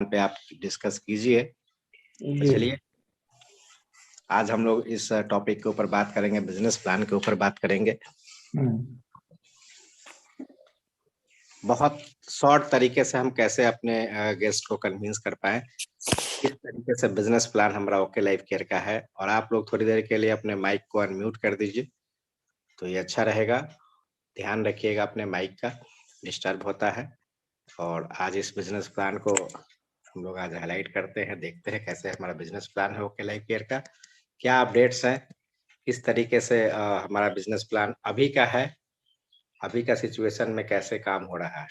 पे आप डिस्कस कीजिए। तो जी। चलिए आज हम लोग इस टॉपिक के ऊपर बात करेंगे, बिजनेस प्लान के ऊपर बात करेंगे। बहुत शॉर्ट तरीके से हम कैसे अपने गेस्ट को कन्विंस कर पाए, किस तरीके से बिजनेस प्लान हमारा ओके लाइफ केयर का है। और आप लोग थोड़ी देर के लिए अपने माइक को अनम्यूट कर दीजिए तो ये अच्छा रहेगा। ध्यान रखिएगा अपने माइक का, डिस्टर्ब होता है। और आज इस बिजनेस प्लान को हम लोग आज हाईलाइट करते हैं, देखते हैं कैसे हमारा बिजनेस प्लान है ओके लाइफ केयर का, क्या अपडेट्स हैं, किस तरीके से हमारा बिजनेस प्लान अभी का है, अभी का सिचुएशन में कैसे काम हो रहा है।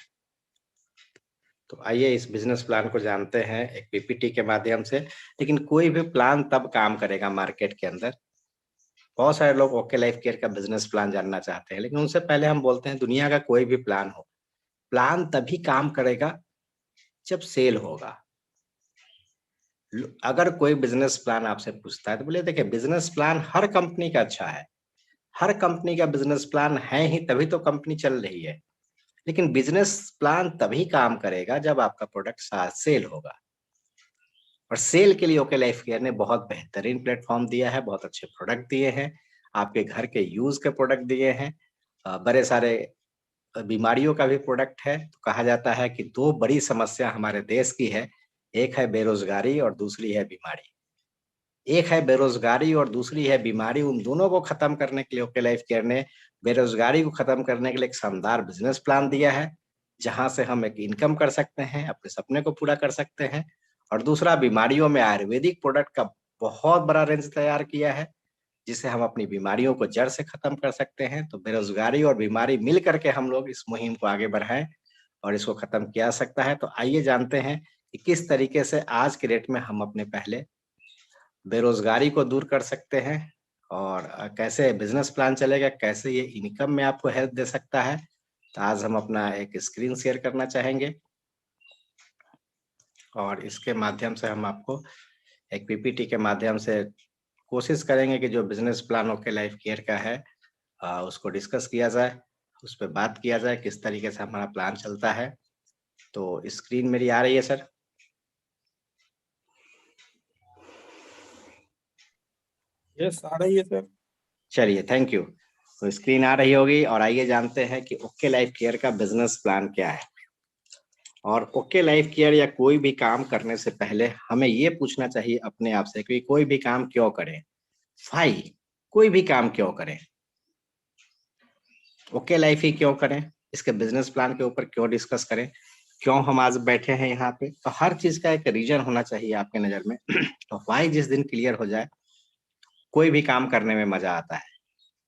तो आइए इस बिजनेस प्लान को जानते हैं एक पीपीटी के माध्यम से। लेकिन कोई भी प्लान तब काम करेगा मार्केट के अंदर। बहुत सारे लोग ओके लाइफ केयर का बिजनेस प्लान जानना चाहते हैं, लेकिन उनसे पहले हम बोलते हैं दुनिया का कोई भी प्लान हो, प्लान तभी काम करेगा जब सेल होगा। अगर कोई बिजनेस प्लान आपसे पूछता है तो बोले देखिए बिजनेस प्लान हर कंपनी का अच्छा है, हर कंपनी का बिजनेस प्लान है ही तभी तो कंपनी चल रही है। लेकिन बिजनेस प्लान तभी काम करेगा जब आपका प्रोडक्ट सेल होगा। और सेल के लिए ओके लाइफ केयर ने बहुत बेहतरीन प्लेटफॉर्म दिया है, बहुत अच्छे प्रोडक्ट दिए हैं, आपके घर के यूज के प्रोडक्ट दिए हैं, बड़े सारे बीमारियों का भी प्रोडक्ट है। तो कहा जाता है कि दो बड़ी समस्या हमारे देश की है, एक है बेरोजगारी और दूसरी है बीमारी। एक है बेरोजगारी और दूसरी है बीमारी, उन दोनों को खत्म करने के लिए ओके लाइफ केयर ने बेरोजगारी को खत्म करने के लिए एक शानदार बिजनेस प्लान दिया है, जहां से हम एक इनकम कर सकते हैं, अपने सपने को पूरा कर सकते हैं। और दूसरा बीमारियों में आयुर्वेदिक प्रोडक्ट का बहुत बड़ा रेंज तैयार किया है, जिससे हम अपनी बीमारियों को जड़ से खत्म कर सकते हैं। तो बेरोजगारी और बीमारी मिल करके हम लोग इस मुहिम को आगे बढ़ाएं और इसको खत्म किया जा सकता है। तो आइए जानते हैं कि किस तरीके से आज के डेट में हम अपने पहले बेरोजगारी को दूर कर सकते हैं और कैसे बिजनेस प्लान चलेगा, कैसे ये इनकम में आपको हेल्प दे सकता है। तो आज हम अपना एक स्क्रीन शेयर करना चाहेंगे और इसके माध्यम से हम आपको एक पीपीटी के माध्यम से कोशिश करेंगे कि जो business plan okay life care का है उसको डिस्कस किया जाए, उस पर बात किया जाए किस तरीके से हमारा प्लान चलता है। तो स्क्रीन मेरी आ रही है सर? यस, आ रही है सर। चलिए थैंक यू। तो स्क्रीन आ रही होगी और आइए जानते हैं कि ओके लाइफ केयर का बिजनेस प्लान क्या है। और ओके लाइफ केयर या कोई भी काम करने से पहले हमें ये पूछना चाहिए अपने आप से कि कोई भी काम क्यों करें। भाई कोई भी काम क्यों करें, ओके लाइफ ही क्यों करें, इसके बिजनेस प्लान के ऊपर क्यों डिस्कस करें, क्यों हम आज बैठे हैं यहाँ पे। तो हर चीज का एक रीजन होना चाहिए आपके नजर में। तो वाई जिस दिन क्लियर हो जाए कोई भी काम करने में मजा आता है।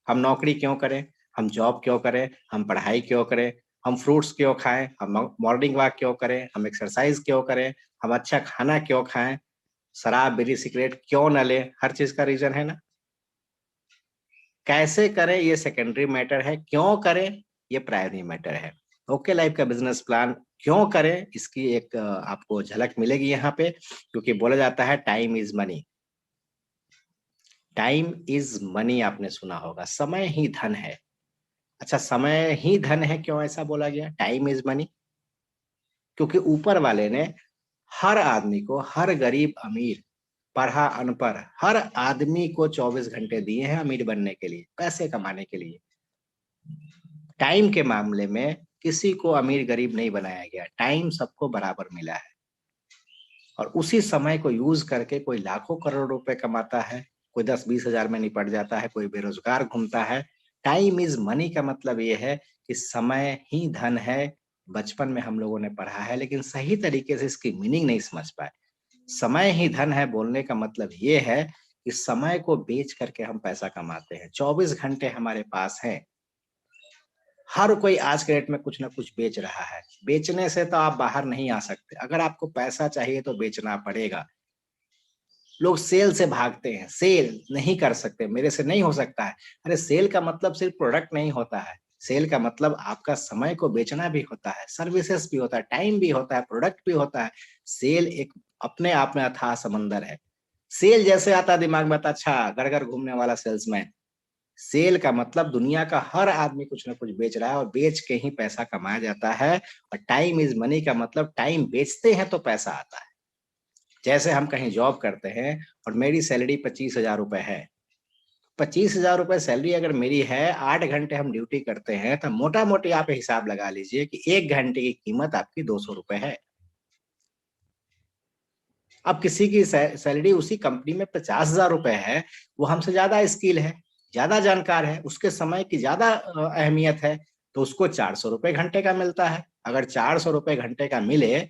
हम नौकरी क्यों करें, हम जॉब क्यों करें, हम पढ़ाई क्यों करें, हम फ्रूट्स क्यों खाएं, हम मॉर्निंग वॉक क्यों करें, हम एक्सरसाइज क्यों करें, हम अच्छा खाना क्यों खाएं, शराब बीड़ी सिगरेट क्यों न लें, हर चीज का रीजन है ना। कैसे करें ये सेकेंडरी मैटर है, क्यों करें ये प्राइमरी मैटर है। ओके लाइफ का बिजनेस प्लान क्यों करें इसकी एक आपको झलक मिलेगी यहाँ पे, क्योंकि बोला जाता है time is money. Time is money आपने सुना होगा, समय ही धन है। अच्छा समय ही धन है, क्यों ऐसा बोला गया टाइम इज मनी? क्योंकि ऊपर वाले ने हर आदमी को, हर गरीब अमीर पढ़ा अनपढ़ हर आदमी को 24 घंटे दिए हैं अमीर बनने के लिए, पैसे कमाने के लिए। टाइम के मामले में किसी को अमीर गरीब नहीं बनाया गया, टाइम सबको बराबर मिला है। और उसी समय को यूज करके कोई लाखों करोड़ रुपए कमाता है, कोई 10-20 हजार में निपट जाता है, कोई बेरोजगार घूमता है। टाइम इज मनी का मतलब ये है कि समय ही धन है। बचपन में हम लोगों ने पढ़ा है लेकिन सही तरीके से इसकी मीनिंग नहीं समझ पाए। समय ही धन है बोलने का मतलब ये है कि समय को बेच करके हम पैसा कमाते हैं। 24 घंटे हमारे पास हैं, हर कोई आज के डेट में कुछ ना कुछ बेच रहा है। बेचने से तो आप बाहर नहीं आ सकते, अगर आपको पैसा चाहिए तो बेचना पड़ेगा। लोग सेल से भागते हैं, सेल नहीं कर सकते, मेरे से नहीं हो सकता है। अरे सेल का मतलब सिर्फ प्रोडक्ट नहीं होता है, सेल का मतलब आपका समय को बेचना भी होता है, सर्विसेज भी होता है, टाइम भी होता है, प्रोडक्ट भी होता है। सेल एक अपने आप में अथाह समंदर है। सेल जैसे आता दिमाग में, अच्छा घर घर घूमने वाला सेल्समैन। सेल का मतलब दुनिया का हर आदमी कुछ ना कुछ बेच रहा है और बेच के ही पैसा कमाया जाता है। और टाइम इज मनी का मतलब टाइम बेचते हैं तो पैसा आता है। जैसे हम कहीं जॉब करते हैं और मेरी सैलरी 25,000 रुपए है, 25,000 रुपए सैलरी अगर मेरी है, 8 घंटे हम ड्यूटी करते हैं, तो मोटा मोटी आप हिसाब लगा लीजिए कि 1 घंटे की कीमत आपकी 200 रुपए है। अब किसी की सैलरी उसी कंपनी में 50,000 रुपए है, वो हमसे ज्यादा स्किल है, ज्यादा जानकार है, उसके समय की ज्यादा अहमियत है, तो उसको 400 रुपए घंटे का मिलता है। अगर 400 रुपए घंटे का मिले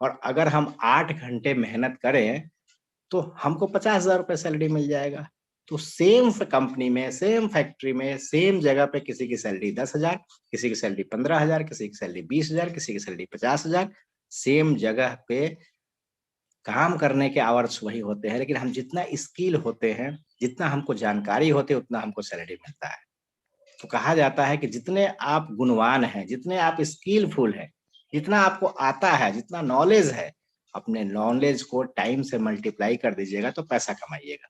और अगर हम 8 घंटे मेहनत करें तो हमको 50,000 रुपए सैलरी मिल जाएगा। तो सेम कंपनी में, सेम फैक्ट्री में, सेम जगह पे किसी की सैलरी 10,000, किसी की सैलरी 15,000, किसी की सैलरी 20,000, किसी की सैलरी 50,000। सेम जगह पे काम करने के आवर्स वही होते हैं, लेकिन हम जितना स्किल होते हैं, जितना हमको जानकारी होती है, उतना हमको सैलरी मिलता है। तो कहा जाता है कि जितने आप गुणवान हैं, जितने आप स्किलफुल हैं, जितना आपको आता है, जितना नॉलेज है, अपने नॉलेज को टाइम से मल्टीप्लाई कर दीजिएगा तो पैसा कमाइएगा।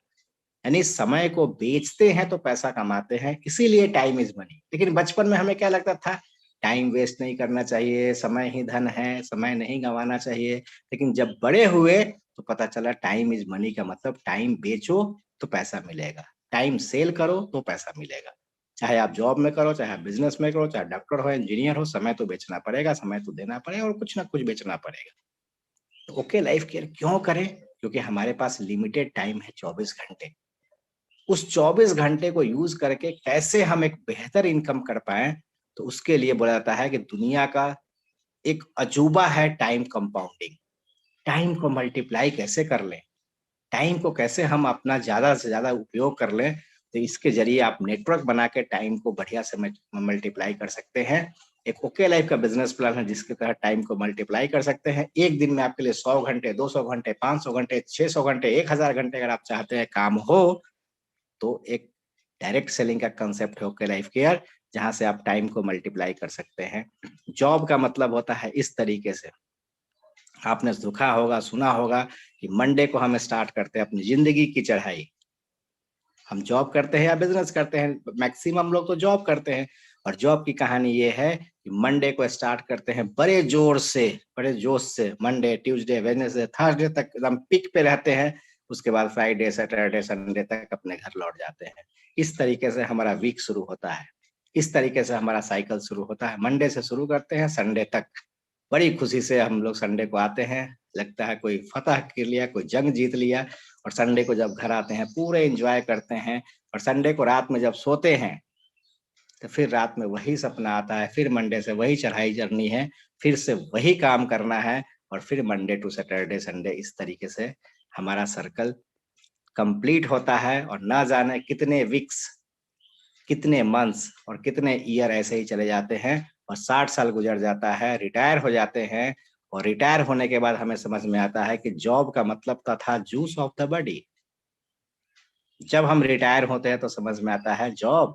यानी समय को बेचते हैं तो पैसा कमाते हैं, इसीलिए टाइम इज मनी। लेकिन बचपन में हमें क्या लगता था, टाइम वेस्ट नहीं करना चाहिए, समय ही धन है, समय नहीं गंवाना चाहिए। लेकिन जब बड़े हुए तो पता चला टाइम इज मनी का मतलब टाइम बेचो तो पैसा मिलेगा, टाइम सेल करो तो पैसा मिलेगा। चाहे आप जॉब में करो, चाहे आप बिजनेस में करो, चाहे डॉक्टर हो, इंजीनियर हो, समय तो बेचना पड़ेगा, समय तो देना पड़ेगा और कुछ ना कुछ बेचना पड़ेगा। तो ओके लाइफ केयर क्यों करें? क्योंकि हमारे पास लिमिटेड टाइम है, 24 घंटे। उस 24 घंटे को यूज करके कैसे हम एक बेहतर इनकम कर पाए, तो उसके लिए बोला जाता है कि दुनिया का एक अजूबा है टाइम कंपाउंडिंग। टाइम को मल्टीप्लाई कैसे कर लें, टाइम को कैसे हम अपना ज्यादा से ज्यादा उपयोग कर लें, तो इसके जरिए आप नेटवर्क बना के टाइम को बढ़िया से मल्टीप्लाई कर सकते हैं। एक ओके लाइफ का बिजनेस प्लान है जिसके तहत टाइम को मल्टीप्लाई कर सकते हैं। एक दिन में आपके लिए 100 घंटे, 200 घंटे, 500 घंटे, 600 घंटे, 1000 घंटे अगर आप चाहते हैं काम हो, तो एक डायरेक्ट सेलिंग का कंसेप्ट है ओके लाइफ केयर, जहां से आप टाइम को मल्टीप्लाई कर सकते हैं। जॉब का मतलब होता है इस तरीके से, आपने देखा होगा, सुना होगा कि मंडे को हम स्टार्ट करते हैं अपनी जिंदगी की चढ़ाई। हम जॉब करते हैं या बिजनेस करते हैं, मैक्सिमम लोग तो जॉब करते हैं। और जॉब की कहानी ये है कि मंडे को स्टार्ट करते हैं बड़े जोर से, बड़े जोश से, मंडे, ट्यूसडे, वेडनेसडे, थर्सडे तक एकदम पिक पे रहते हैं। उसके बाद फ्राइडे, सैटरडे, संडे तक अपने घर लौट जाते हैं। इस तरीके से हमारा वीक शुरू होता है, इस तरीके से हमारा साइकिल शुरू होता है। मंडे से शुरू करते हैं, संडे तक बड़ी खुशी से हम लोग संडे को आते हैं, लगता है कोई फतह कर लिया, कोई जंग जीत लिया। और संडे को जब घर आते हैं पूरे एंजॉय करते हैं। और संडे को रात में जब सोते हैं तो फिर रात में वही सपना आता है, फिर मंडे से वही चढ़ाई करनी है, फिर से वही काम करना है, और फिर मंडे टू सैटरडे, संडे, इस तरीके से हमारा सर्कल कंप्लीट होता है। और ना जाने कितने वीक्स, कितने मंथ्स और कितने ईयर ऐसे ही चले जाते हैं, और 60 साल गुजर जाता है, रिटायर हो जाते हैं। और रिटायर होने के बाद हमें समझ में आता है कि जॉब का मतलब था जूस ऑफ द बॉडी। जब हम रिटायर होते हैं तो समझ में आता है जॉब,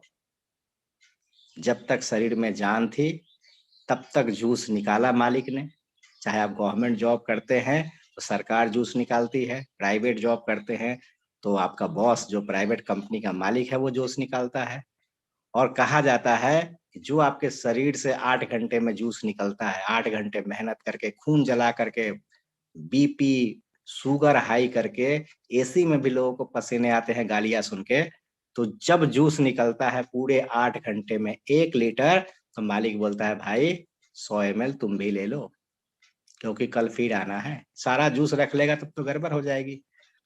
जब तक शरीर में जान थी तब तक जूस निकाला मालिक ने। चाहे आप गवर्नमेंट जॉब करते हैं तो सरकार जूस निकालती है, प्राइवेट जॉब करते हैं तो आपका बॉस जो प्राइवेट कंपनी का मालिक है वो जूस निकालता है। और कहा जाता है कि जो आपके शरीर से 8 घंटे में जूस निकलता है, 8 घंटे मेहनत करके, खून जला करके, बीपी, शुगर हाई करके, एसी में भी लोगों को पसीने आते हैं गालियां सुन के, तो जब जूस निकलता है पूरे 8 घंटे में 1 लीटर, तो मालिक बोलता है भाई 100 ml तुम भी ले लो, क्योंकि कल फिर आना है। सारा जूस रख लेगा तब तो गड़बड़ हो जाएगी,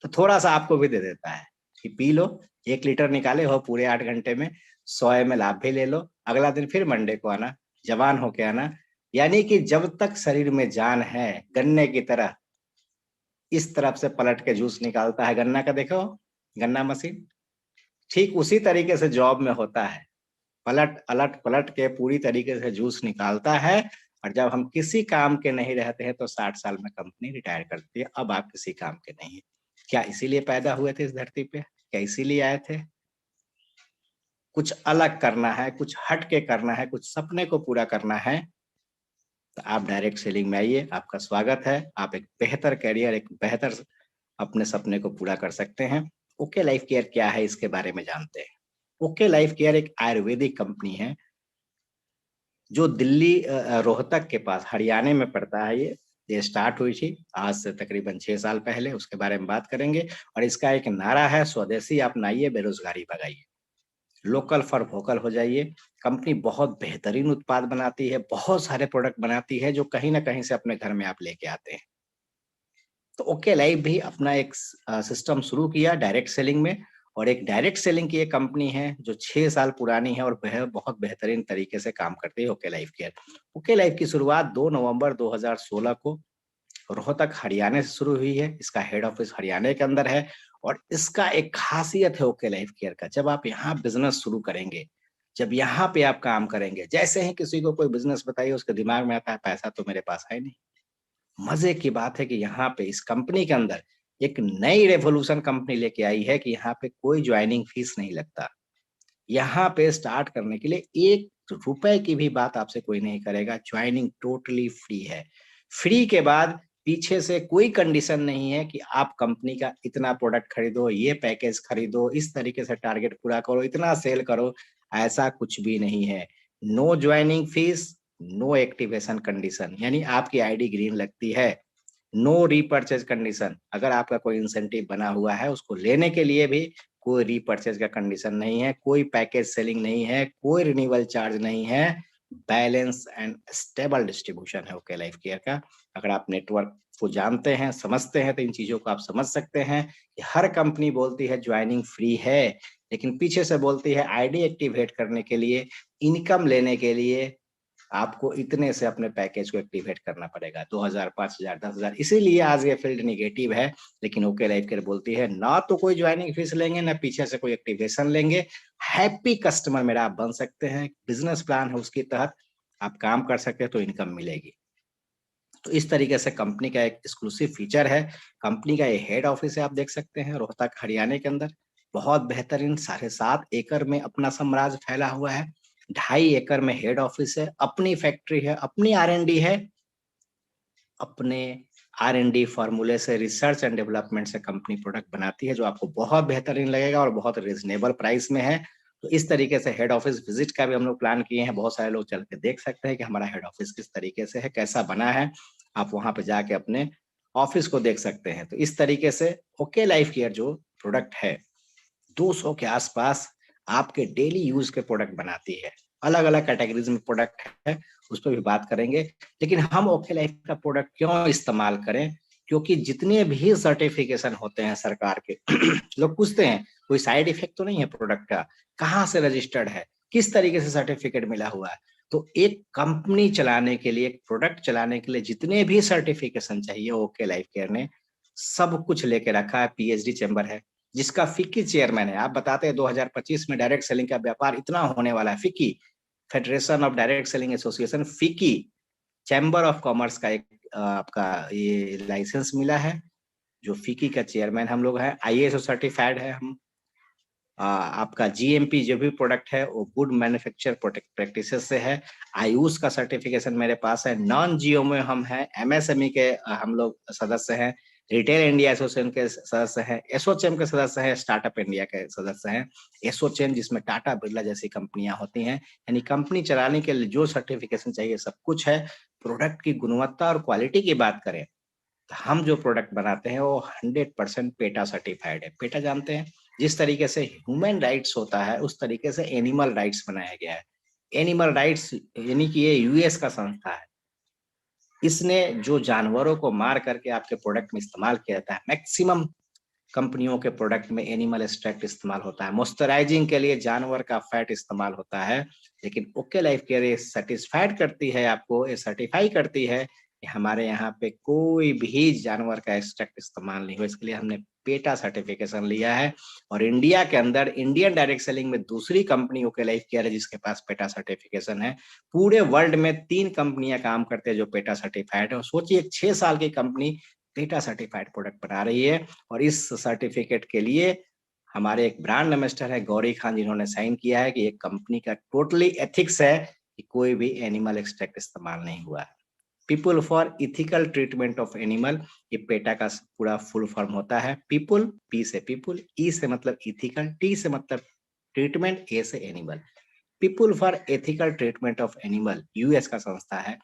तो थोड़ा सा आपको भी दे देता है कि पी लो। 1 लीटर निकाले हो पूरे 8 घंटे में, 100 ml आप भी ले लो, अगला दिन फिर मंडे को आना, जवान होके आना। यानी कि जब तक शरीर में जान है, गन्ने की तरह इस तरफ से पलट के जूस निकालता है, गन्ना का देखो, गन्ना मशीन, ठीक उसी तरीके से जॉब में होता है, पलट अलट पलट के पूरी तरीके से जूस निकालता है। और जब हम किसी काम के नहीं रहते हैं तो 60 साल में कंपनी रिटायर करती है, अब आप किसी काम के नहीं है। क्या इसीलिए पैदा हुए थे इस धरती पे? क्या इसीलिए आए थे? कुछ अलग करना है, कुछ हट के करना है, कुछ सपने को पूरा करना है, तो आप डायरेक्ट सेलिंग में आइए, आपका स्वागत है। आप एक बेहतर करियर, एक बेहतर अपने सपने को पूरा कर सकते हैं। ओके लाइफ केयर क्या है इसके बारे में जानते हैं। ओके लाइफ केयर एक आयुर्वेदिक कंपनी है जो दिल्ली रोहतक के पास हरियाणा में पड़ता है ये। ये स्टार्ट हुई थी आज से तकरीबन 6 साल पहले, उसके बारे में बात करेंगे। और इसका एक नारा है, स्वदेशी अपनाइए, बेरोजगारी भगाइए। लोकल फॉर वोकल हो जाइए। कंपनी बहुत बेहतरीन उत्पाद बनाती है, बहुत सारे प्रोडक्ट बनाती है जो कहीं न कहीं से अपने घर में आप लेके आते हैं। तो ओके लाइफ भी अपना एक सिस्टम शुरू किया डायरेक्ट सेलिंग में, और एक डायरेक्ट सेलिंग की एक कंपनी है जो 6 साल पुरानी है और बहुत बेहतरीन तरीके से काम करती है, okay life care. Okay life की शुरुआत 2 नवंबर 2016 को रोहतक हरियाणा से शुरू हुई है। इसका हेड ऑफिस हरियाणा के अंदर है, और इसका एक खासियत है ओके लाइफ केयर का, जब आप यहाँ बिज़नेस शुरू करेंगे, जब यहाँ पे आप काम करेंगे, जैसे ही किसी को कोई बिज़नेस बताइए उसके दिमाग में आता है पैसा तो मेरे पास है नहीं। मज़े की बात है कि यहाँ पे इस कंपनी के अंदर एक नई रेवोल्यूशन कंपनी लेके आई है कि यहाँ पे कोई जॉइनिंग फीस नहीं लगता। यहाँ पे स्टार्ट करने के लिए ₹1 की भी बात आपसे कोई नहीं करेगा, जॉइनिंग टोटली फ्री है। फ्री के बाद पीछे से कोई कंडीशन नहीं है कि आप कंपनी का इतना प्रोडक्ट खरीदो, ये पैकेज खरीदो, इस तरीके से टारगेट पूरा करो, इतना सेल करो, ऐसा कुछ भी नहीं है। No joining fees, no activation condition, यानी आपकी आईडी ग्रीन लगती है, नो रीपर्चेज कंडीशन, अगर आपका कोई इंसेंटिव बना हुआ है उसको लेने के लिए भी कोई रीपर्चेज का कंडीशन नहीं है, कोई पैकेज सेलिंग नहीं है, कोई रिन्यूअल चार्ज नहीं है, बैलेंस एंड स्टेबल डिस्ट्रीब्यूशन है ओके लाइफ केयर का। अगर आप नेटवर्क को जानते हैं, समझते हैं, तो इन चीज़ों को आप समझ सकते हैं कि हर कंपनी बोलती है जॉइनिंग फ्री है, लेकिन पीछे से बोलती है आईडी एक्टिवेट करने के लिए, इनकम लेने के लिए आपको इतने से अपने पैकेज को एक्टिवेट करना पड़ेगा, 2000, 5000, 10,000। इसीलिए आज ये फील्ड नेगेटिव है, लेकिन ओके लाइफ केयर बोलती है ना तो कोई ज्वाइनिंग फीस लेंगे, ना पीछे से कोई एक्टिवेशन लेंगे। हैप्पी कस्टमर मेरा आप बन सकते हैं, बिज़नेस प्लान है उसके तहत आप काम कर सकते हैं तो इनकम मिलेगी। तो इस तरीके से कंपनी का एक एक्सक्लूसिव फीचर है। कंपनी का ये हेड ऑफिस है, आप देख सकते हैं रोहतक हरियाणा के अंदर। बहुत बेहतरीन 7.5 एकड़ में अपना साम्राज्य फैला हुआ है। 2.5 एकड़ में हेड ऑफिस है, अपनी फैक्ट्री है, अपनी R&D है, अपने R&D फॉर्मूले से रिसर्च एंड डेवलपमेंट से कंपनी प्रोडक्ट बनाती है जो आपको बहुत बेहतरीन लगेगा और बहुत रीजनेबल प्राइस में है। तो इस तरीके से हेड ऑफिस विजिट का भी हम लोग प्लान किए हैं, बहुत सारे लोग चल के देख सकते हैं कि हमारा हेड ऑफिस किस तरीके से है, कैसा बना है। आप वहां पे जाके अपने ऑफिस को देख सकते हैं। तो इस तरीके से ओके लाइफ केयर जो प्रोडक्ट है 200 के आसपास आपके डेली यूज के प्रोडक्ट बनाती है। अलग-अलग कैटेगरीज में प्रोडक्ट है, उस पे भी बात करेंगे। लेकिन हम ओके लाइफ का प्रोडक्ट क्यों इस्तेमाल करें? क्योंकि जितने भी सर्टिफिकेशन होते हैं सरकार के लोग पूछते हैं कोई साइड इफेक्ट तो नहीं है प्रोडक्ट का? कहाँ से रजिस्टर्ड है? किस तरीके से सर्टिफिकेट मिला हुआ है? तो एक कंपनी चलाने के लिए, एक प्रोडक्ट चलाने के लिए जितने भी सर्टिफिकेशन चाहिए ओके लाइफ केयर ने सब कुछ लेके रखा है। पीएचडी चैम्बर है, जिसका फिक्की चेयरमैन है। आप बताते हैं 2025 में डायरेक्ट सेलिंग का व्यापार इतना होने वाला है। FICCI, federation of direct selling association, FICCI chamber of commerce का एक आपका ये लाइसेंस मिला है। जो फिक्की का चेयरमैन हम लोग हैं, आईएसओ सर्टिफाइड है हम। आपका जीएमपी जो भी प्रोडक्ट है वो गुड मैन्युफैक्चर प्रैक्टिसेस से है। आयुष का सर्टिफिकेशन मेरे पास है। नॉन जीओ में हम हैं, एमएसएमई के हम लोग सदस्य हैं, रिटेल इंडिया एसोसिएशन के सदस्य हैं, एसोचेम के सदस्य हैं, स्टार्टअप इंडिया के सदस्य हैं। एसोचेम जिसमें टाटा बिरला जैसी कंपनियां होती हैं, यानी कंपनी चलाने के लिए जो सर्टिफिकेशन चाहिए सब कुछ है। प्रोडक्ट की गुणवत्ता और क्वालिटी की बात करें तो हम जो प्रोडक्ट बनाते हैं वो 100% पेटा सर्टिफाइड है। पेटा जानते हैं, जिस तरीके से ह्यूमन राइट्स होता है उस तरीके से एनिमल राइट्स बनाया गया है। एनिमल राइट्स यानी कि ये यूएस का संस्था है। इसने जो जानवरों को मार करके आपके प्रोडक्ट में इस्तेमाल किया जाता है, मैक्सिमम कंपनियों के प्रोडक्ट में एनिमल एक्सट्रैक्ट इस्तेमाल होता है। मॉइस्चराइजिंग के लिए जानवर का फैट इस्तेमाल होता है, लेकिन ओके लाइफ केयर ये सर्टिफाइड करती है, आपको ये सर्टिफाई करती है कि हमारे यहाँ पे कोई भी जानवर का एक्सट्रैक्ट इस्तेमाल नहीं हुआ। इसके लिए हमने पेटा सर्टिफिकेशन लिया है, और इंडिया के अंदर इंडियन डायरेक्ट सेलिंग में दूसरी कंपनी ओके लाइफ केयर है जिसके पास पेटा सर्टिफिकेशन है। पूरे वर्ल्ड में 3 कंपनियां काम करते हैं जो पेटा सर्टिफाइड है। और सोचिए 6 साल की कंपनी पेटा सर्टिफाइड प्रोडक्ट बना रही है, और इस सर्टिफिकेट के लिए हमारे एक ब्रांड एम्बेसडर है गौरी खान, जिन्होंने साइन किया है कि ये कंपनी का टोटली एथिक्स है कि कोई भी एनिमल एक्सट्रैक्ट इस्तेमाल नहीं हुआ है। People for ethical treatment of animal, ये पेटा का पूरा फुल फॉर्म होता है। पीपल, पी से पीपल, ई से मतलब इथिकल, टी से मतलब ट्रीटमेंट, ए से animal. People for ethical treatment of animal US का संस्था है।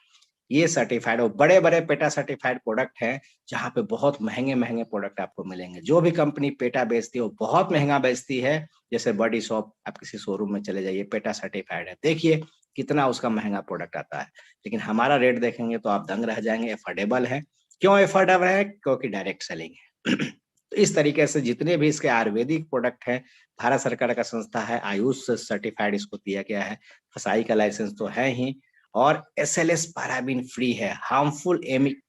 ये सर्टिफाइड और बड़े बड़े पेटा सर्टिफाइड प्रोडक्ट हैं, जहां पे बहुत महंगे महंगे प्रोडक्ट आपको मिलेंगे। जो भी कंपनी पेटा बेचती है वो बहुत महंगा बेचती है। जैसे बॉडी शॉप, आप किसी शोरूम में चले जाइए, पेटा सर्टिफाइड है, देखिए कितना उसका महंगा प्रोडक्ट आता है। लेकिन हमारा रेट देखेंगे तो आप दंग रह जाएंगे, अफोर्डेबल है। क्यों अफोर्डेबल है? क्योंकि डायरेक्ट सेलिंग है। तो इस तरीके से जितने भी इसके आयुर्वेदिक प्रोडक्ट है, भारत सरकार का संस्था है, आयुष सर्टिफाइड इसको दिया गया है, फसाई का लाइसेंस तो है ही, और एसएलएस पैराबीन फ्री है। हार्मफुल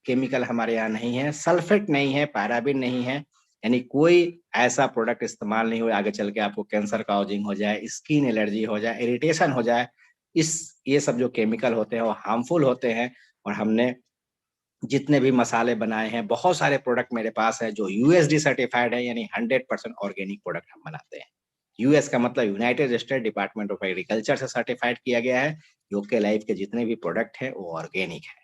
केमिकल हमारे यहाँ नहीं है, सल्फेट नहीं है, पैराबीन नहीं है, यानी कोई ऐसा प्रोडक्ट इस्तेमाल नहीं हुआ आगे चल के आपको कैंसर काउजिंग हो जाए, स्किन एलर्जी हो जाए, इरिटेशन हो जाए। इस ये सब जो केमिकल होते हैं वो हार्मफुल होते हैं। और हमने जितने भी मसाले बनाए हैं, बहुत सारे प्रोडक्ट मेरे पास है जो यूएसडी सर्टिफाइड है, यानी 100% ऑर्गेनिक प्रोडक्ट हम बनाते हैं। यूएस का मतलब United state department of agriculture से सर्टिफाइड किया गया है। यूके लाइफ के जितने भी प्रोडक्ट है वो ऑर्गेनिक है।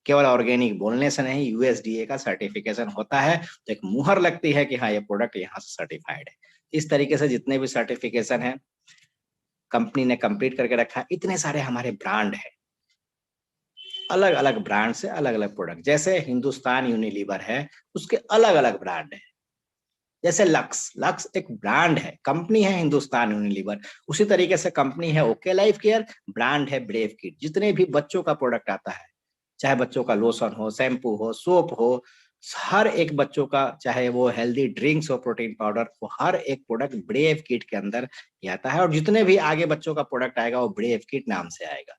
केवल ऑर्गेनिक बोलने से नहीं, यूएसडीए का सर्टिफिकेशन होता है, तो एक मुहर लगती है कि हाँ ये प्रोडक्ट यहाँ से सर्टिफाइड है। इस तरीके से जितने भी सर्टिफिकेशन है कंपनी ने कंप्लीट करके रखा है। इतने सारे हमारे ब्रांड है, अलग अलग ब्रांड से अलग अलग प्रोडक्ट। जैसे हिंदुस्तान यूनिलीवर है, उसके अलग अलग ब्रांड है। जैसे लक्स, लक्स एक ब्रांड है, कंपनी है हिंदुस्तान यूनिलीवर। उसी तरीके से कंपनी है ओके लाइफ केयर, ब्रांड है ब्रेव किड। जितने भी बच्चों का प्रोडक्ट आता है, चाहे बच्चों का लोशन हो, शैम्पू हो, सोप हो, हर एक बच्चों का, चाहे वो हेल्दी ड्रिंक्स हो, प्रोटीन पाउडर, वो हर एक प्रोडक्ट ब्रेव किट के अंदर ही आता है। और जितने भी आगे बच्चों का प्रोडक्ट आएगा वो ब्रेव किट नाम से आएगा।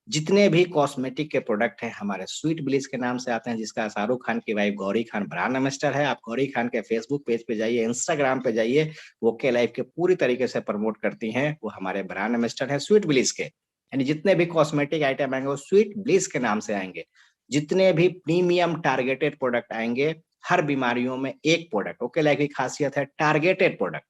जितने भी कॉस्मेटिक के प्रोडक्ट हैं हमारे स्वीट ब्लिस के नाम से आते हैं, जिसका शाहरुख खान की wife Gauri Khan brand ambassador है। आप गौरी खान के फेसबुक पेज पे जाइए, इंस्टाग्राम पे जाइए, वो के लाइफ के पूरी तरीके से प्रमोट करती हैं, वो हमारे ब्रांड एम्बेसडर है स्वीट ब्लिस के। यानी जितने भी कॉस्मेटिक आइटम आएंगे वो स्वीट ब्लिस के नाम से आएंगे। जितने भी प्रीमियम टारगेटेड प्रोडक्ट आएंगे, हर बीमारियों में एक प्रोडक्ट, ओके लाइफ की खासियत है टारगेटेड प्रोडक्ट,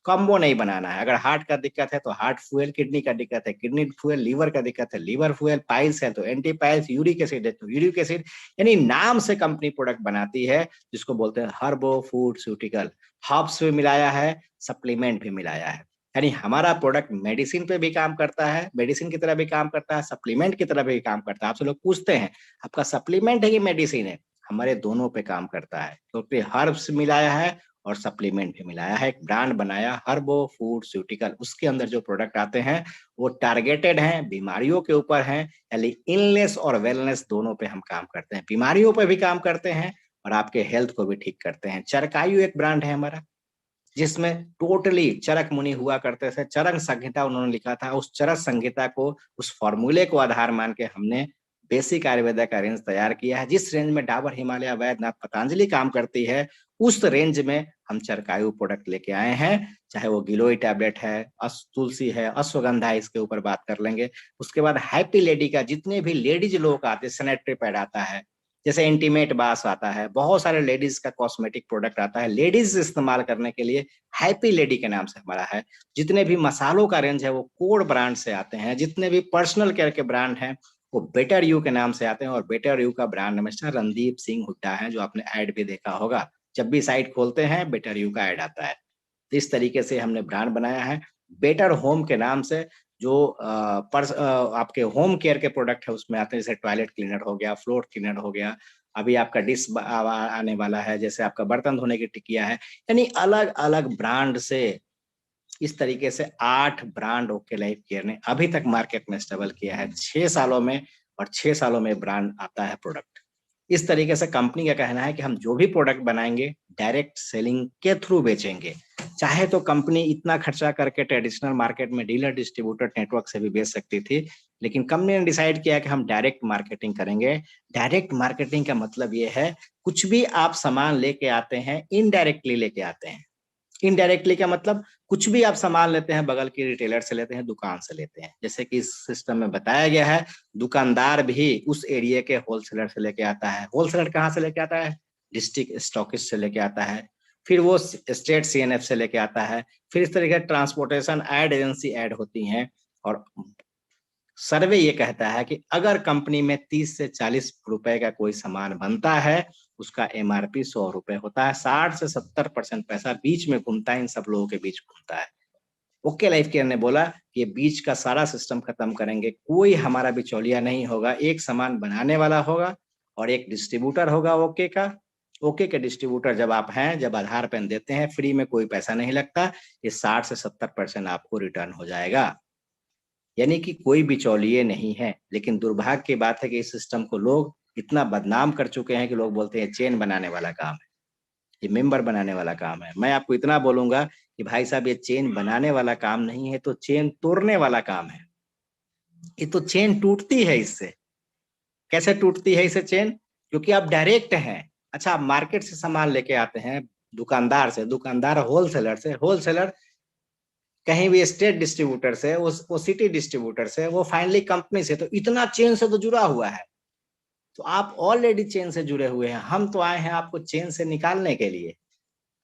कॉम्बो नहीं बनाना है। अगर हार्ट का दिक्कत है तो हार्ट फ्यूल, किडनी का दिक्कत है किडनी फ्यूल, लीवर का दिक्कत है लीवर फ्यूल, पाइल्स है तो एंटी पाइल्स, यूरिक एसिड है तो यूरिक एसिड। यानी नाम से कंपनी प्रोडक्ट बनाती है, जिसको बोलते हैं हर्बो फूडस्यूटिकल। हर्ब्स भी मिलाया है, सप्लीमेंट भी मिलाया है। यानी हमारा प्रोडक्ट मेडिसिन पे भी काम करता है, मेडिसिन की तरह भी काम करता है, सप्लीमेंट की तरह भी काम करता है। आपसे लोग पूछते हैं आपका सप्लीमेंट है कि मेडिसिन है? हमारे दोनों पे काम करता है, क्योंकि हर्ब्स मिलाया है और सप्लीमेंट भी मिलाया है। एक ब्रांड बनाया हर्बो फूडस्यूटिकल, उसके अंदर जो प्रोडक्ट आते हैं वो टारगेटेड हैं, बीमारियों के ऊपर हैं। यानी इलनेस और वेलनेस दोनों पे हम काम करते हैं, बीमारियों पे भी काम करते हैं और आपके हेल्थ को भी ठीक करते हैं। चरकायु एक ब्रांड है हमारा, जिसमें टोटली चरक मुनि हुआ करते थे, चरक संहिता उन्होंने लिखा था। उस चरक संहिता को, उस फॉर्मूले को आधार मान के हमने बेसिक आयुर्वेदा का रेंज तैयार किया है। जिस रेंज में डाबर, हिमालय, वैद्यनाथ, पतंजलि काम करती है, उस रेंज में हम चरकायु प्रोडक्ट लेके आए हैं। चाहे वो गिलोय टैबलेट है, तुलसी है, अश्वगंधा है, इसके ऊपर बात कर लेंगे। उसके बाद हैप्पी लेडी का, जितने भी लेडीज लोग आते हैं, सैनिटरी पैड आता है, जैसे इंटीमेट बास आता है, बहुत सारे लेडीज का कॉस्मेटिक प्रोडक्ट आता है लेडीज इस्तेमाल करने के लिए, हैप्पी लेडी के नाम से हमारा है। जितने भी मसालों का रेंज है वो कोड ब्रांड से आते हैं। जितने भी पर्सनल केयर के ब्रांड हैं वो बेटर यू के नाम से आते हैं, और बेटर यू का ब्रांड एम्बेसडर रणदीप सिंह हुड्डा है, जो आपने ऐड भी देखा होगा। जब भी साइट खोलते हैं बेटर यू का ऐड आता है। तो इस तरीके से हमने ब्रांड बनाया है। बेटर होम के नाम से जो आपके होम केयर के प्रोडक्ट है उसमें आते हैं, जैसे टॉयलेट क्लीनर हो गया, फ्लोर क्लीनर हो गया, अभी आपका डिश आने वाला है, जैसे आपका बर्तन धोने की टिकिया है। यानी अलग अलग ब्रांड से, इस तरीके से 8 ब्रांड ओके लाइफ केयर ने अभी तक मार्केट में स्टेबल किया है 6 सालों में, और 6 सालों में ब्रांड आता है प्रोडक्ट। इस तरीके से कंपनी का कहना है कि हम जो भी प्रोडक्ट बनाएंगे डायरेक्ट सेलिंग के थ्रू बेचेंगे। चाहे तो कंपनी इतना खर्चा करके ट्रेडिशनल मार्केट में डीलर डिस्ट्रीब्यूटर नेटवर्क से भी बेच सकती थी, लेकिन कंपनी ने डिसाइड किया कि हम डायरेक्ट मार्केटिंग करेंगे। डायरेक्ट मार्केटिंग का मतलब ये है, कुछ भी आप सामान लेके आते हैं इनडायरेक्टली लेके आते हैं। इनडायरेक्टली का मतलब, कुछ भी आप सामान लेते हैं बगल की रिटेलर से लेते हैं, दुकान से लेते हैं, जैसे कि इस सिस्टम में बताया गया है। दुकानदार भी उस एरिया के होलसेलर से लेके आता है। होलसेलर कहाँ से लेके आता है? डिस्ट्रिक्ट स्टॉकिस्ट से लेके आता है, फिर वो स्टेट सीएनएफ से लेके आता है, फिर इस तरीके ट्रांसपोर्टेशन एड एजेंसी ऐड होती हैं। और सर्वे ये कहता है कि अगर कंपनी में 30 से 40 रुपए का कोई सामान बनता है, उसका एमआरपी 100 रुपए होता है। 60 से 70% पैसा बीच में घूमता है, इन सब लोगों के बीच घूमता है। ओके लाइफ केयर ने बोला कि ये बीच का सारा सिस्टम खत्म करेंगे, कोई हमारा बिचौलिया नहीं होगा, एक सामान बनाने वाला होगा और एक डिस्ट्रीब्यूटर होगा ओके का। ओके के डिस्ट्रीब्यूटर जब आप हैं, जब आधार पेन देते हैं, फ्री में कोई पैसा नहीं लगता, ये 60 से 70% आपको रिटर्न हो जाएगा। यानी कि कोई बिचौलिए नहीं है। लेकिन दुर्भाग्य की बात है कि इस सिस्टम को लोग इतना बदनाम कर चुके हैं कि लोग बोलते हैं चेन बनाने वाला काम है, ये मेंबर बनाने वाला काम है। मैं आपको इतना बोलूंगा कि भाई साहब, ये चेन बनाने वाला काम नहीं है, तो चेन तोड़ने वाला काम है। ये तो चेन टूटती है इससे। कैसे टूटती है इससे चेन? क्योंकि आप डायरेक्ट हैं। अच्छा, आप मार्केट से सामान लेके आते हैं, दुकानदार से, दुकानदार होलसेलर से, होलसेलर कहीं भी स्टेट डिस्ट्रीब्यूटर से, वो सिटी डिस्ट्रीब्यूटर से, वो फाइनली कंपनी से, तो इतना चेन से तो जुड़ा हुआ है। तो आप ऑलरेडी चेन से जुड़े हुए हैं, हम तो आए हैं आपको चेन से निकालने के लिए।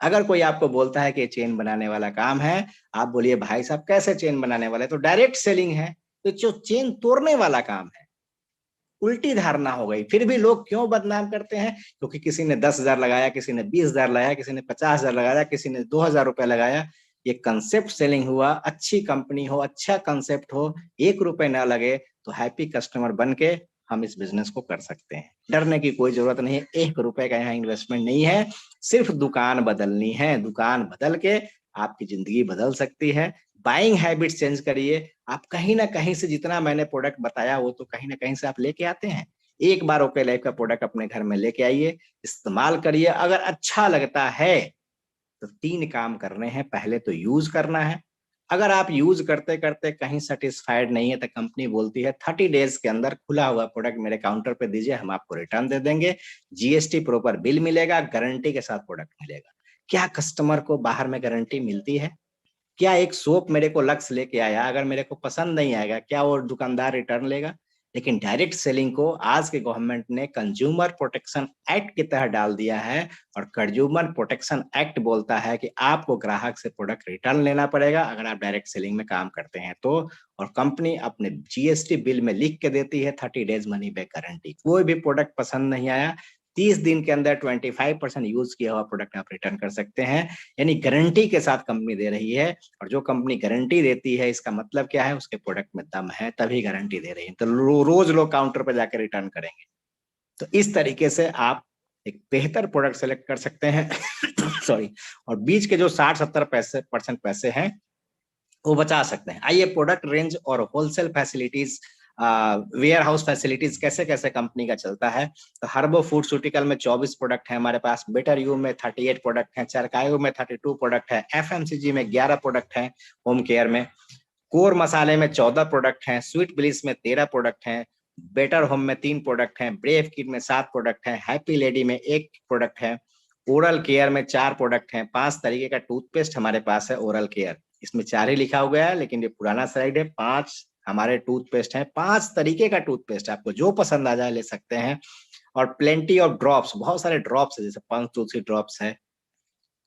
अगर कोई आपको बोलता है कि चेन बनाने वाला काम है, आप बोलिए भाई साहब कैसे चेन बनाने वाला है, तो डायरेक्ट सेलिंग है, तो जो चेन तोड़ने वाला काम है। उल्टी धारणा हो गई। फिर भी लोग क्यों बदनाम करते हैं? क्योंकि किसी ने 10,000 लगाया, किसी ने 20,000 लगाया, किसी ने 50,000 लगाया, किसी ने 2,000 रुपए लगाया। ये कंसेप्ट सेलिंग हुआ। अच्छी कंपनी हो, अच्छा कंसेप्ट हो, 1 रुपए ना लगे, तो हैप्पी कस्टमर बन के हम इस बिजनेस को कर सकते हैं। डरने की कोई जरूरत नहीं है, 1 रुपए का यहाँ इन्वेस्टमेंट नहीं है, सिर्फ दुकान बदलनी है। दुकान बदल के आपकी जिंदगी बदल सकती है। बाइंग हैबिट चेंज करिए। आप कहीं ना कहीं से, जितना मैंने प्रोडक्ट बताया वो तो कहीं ना कहीं से आप लेके आते हैं। एक बार ओके लाइफ का प्रोडक्ट अपने घर में लेके आइए, इस्तेमाल करिए। अगर अच्छा लगता है तो 3 काम करने हैं। पहले तो यूज करना है। अगर आप यूज करते करते कहीं सेटिस्फाइड नहीं है तो कंपनी बोलती है 30 डेज के अंदर खुला हुआ प्रोडक्ट मेरे काउंटर पे दीजिए, हम आपको रिटर्न दे देंगे, जीएसटी प्रॉपर बिल मिलेगा, गारंटी के साथ प्रोडक्ट मिलेगा। क्या कस्टमर को बाहर में गारंटी मिलती है? क्या एक सोप मेरे को लक्स लेके आया, अगर मेरे को पसंद नहीं आएगा, क्या वो दुकानदार रिटर्न लेगा? लेकिन डायरेक्ट सेलिंग को आज के गवर्नमेंट ने कंज्यूमर प्रोटेक्शन एक्ट के तहत डाल दिया है। और कंज्यूमर प्रोटेक्शन एक्ट बोलता है कि आपको ग्राहक से प्रोडक्ट रिटर्न लेना पड़ेगा अगर आप डायरेक्ट सेलिंग में काम करते हैं तो। और कंपनी अपने जीएसटी बिल में लिख के देती है 30 डेज मनी बैक गारंटी। कोई भी प्रोडक्ट पसंद नहीं आया, 30 दिन के अंदर 25% यूज किया हुआ प्रोडक्ट आप रिटर्न कर सकते हैं। यानी गारंटी के साथ कंपनी दे रही है। और जो कंपनी गारंटी देती है, इसका मतलब क्या है? उसके प्रोडक्ट में दम है, तभी गारंटी दे रही है। तो रोज लोग काउंटर पर जाकर रिटर्न करेंगे। तो इस तरीके से आप एक बेहतर प्रोडक्ट सेलेक्ट कर सकते हैं सॉरी। और बीच के जो 60-70% पैसे हैं वो बचा सकते हैं। आइए प्रोडक्ट रेंज और wholesale facilities, warehouse facilities कैसे कैसे कंपनी का चलता है। तो हर्बो फूडस्यूटिकल में 24 प्रोडक्ट है हमारे पास, बेटर यू में 38 प्रोडक्ट है, चरकायु में 32 प्रोडक्ट है, एफएमसीजी में 11 प्रोडक्ट है, होम केयर में कोर मसाले में 14 प्रोडक्ट हैं, स्वीट ब्लिस में 13 प्रोडक्ट हैं, बेटर होम में 3 प्रोडक्ट हैं, ब्रेव किड में 7 प्रोडक्ट हैं, हैप्पी लेडी में 1 प्रोडक्ट है, ओरल केयर में 4 प्रोडक्ट हैं। 5 तरीके का टूथपेस्ट हमारे पास है ओरल केयर। इसमें 4 ही लिखा हुआ है लेकिन ये पुराना स्लाइड है। 5 हमारे टूथपेस्ट हैं, 5 तरीके का टूथपेस्ट, आपको जो पसंद आ जाए ले सकते हैं। और प्लेंटी ऑफ ड्रॉप्स, बहुत सारे ड्रॉप्स है, जैसे पंच तुलसी ड्रॉप्स है,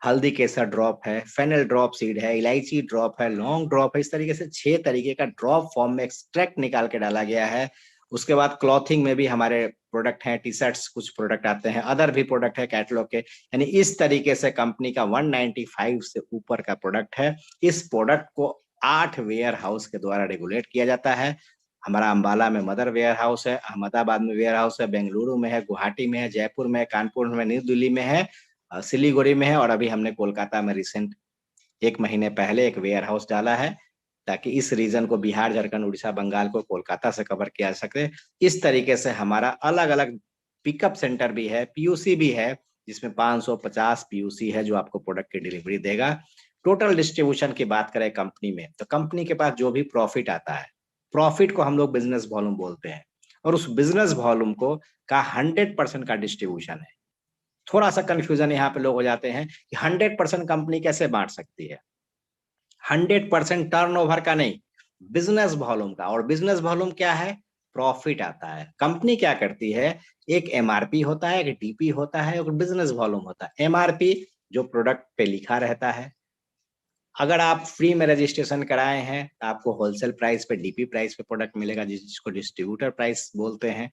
हल्दी केसर ड्रॉप है, फेनल ड्रॉप सीड है, इलायची ड्रॉप है, लौंग ड्रॉप है। इस तरीके से 6 तरीके का ड्रॉप फॉर्म में एक्सट्रैक्ट निकाल के डाला गया है। उसके बाद क्लॉथिंग में भी हमारे प्रोडक्ट हैं, टी शर्ट्स कुछ प्रोडक्ट आते हैं, अदर भी प्रोडक्ट है कैटलॉग के। यानी इस तरीके से कंपनी का 195 से ऊपर का प्रोडक्ट है। इस प्रोडक्ट को 8 वेयर हाउस के द्वारा रेगुलेट किया जाता है। हमारा अंबाला में मदर वेयर हाउस है, अहमदाबाद में वेयर हाउस है, बेंगलुरु में है, गुवाहाटी में है, जयपुर में, कानपुर में, न्यू दिल्ली में है, सिलीगुड़ी में है। और अभी हमने कोलकाता में रिसेंट 1 महीने पहले एक वेयर हाउस डाला है, ताकि इस रीजन को, बिहार, झारखंड, उड़ीसा, बंगाल को कोलकाता से कवर किया जा सके। इस तरीके से हमारा अलग अलग पिकअप सेंटर भी है, पीयूसी भी है, जिसमें 550 पीयूसी है जो आपको प्रोडक्ट की डिलीवरी देगा। टोटल डिस्ट्रीब्यूशन की बात करें कंपनी में, तो कंपनी के पास जो भी प्रॉफिट आता है, प्रॉफिट को हम लोग बिजनेस वॉल्यूम बोलते हैं। और उस बिजनेस वॉल्यूम को का 100% का डिस्ट्रीब्यूशन है। थोड़ा सा कंफ्यूजन यहाँ पे लोग हो जाते हैं कि 100% कंपनी कैसे बांट सकती है। 100% टर्नओवर का नहीं, बिजनेस वॉल्यूम का। और बिजनेस वॉल्यूम क्या है? प्रॉफिट आता है। कंपनी क्या करती है? एक एमआरपी होता है, एक डीपी होता है, एक बिजनेस वॉल्यूम होता है। एमआरपी जो प्रोडक्ट पे लिखा रहता है, अगर आप फ्री में रजिस्ट्रेशन कराए हैं तो आपको होलसेल प्राइस पे, डीपी प्राइस पे प्रोडक्ट मिलेगा, जिसको डिस्ट्रीब्यूटर प्राइस बोलते हैं।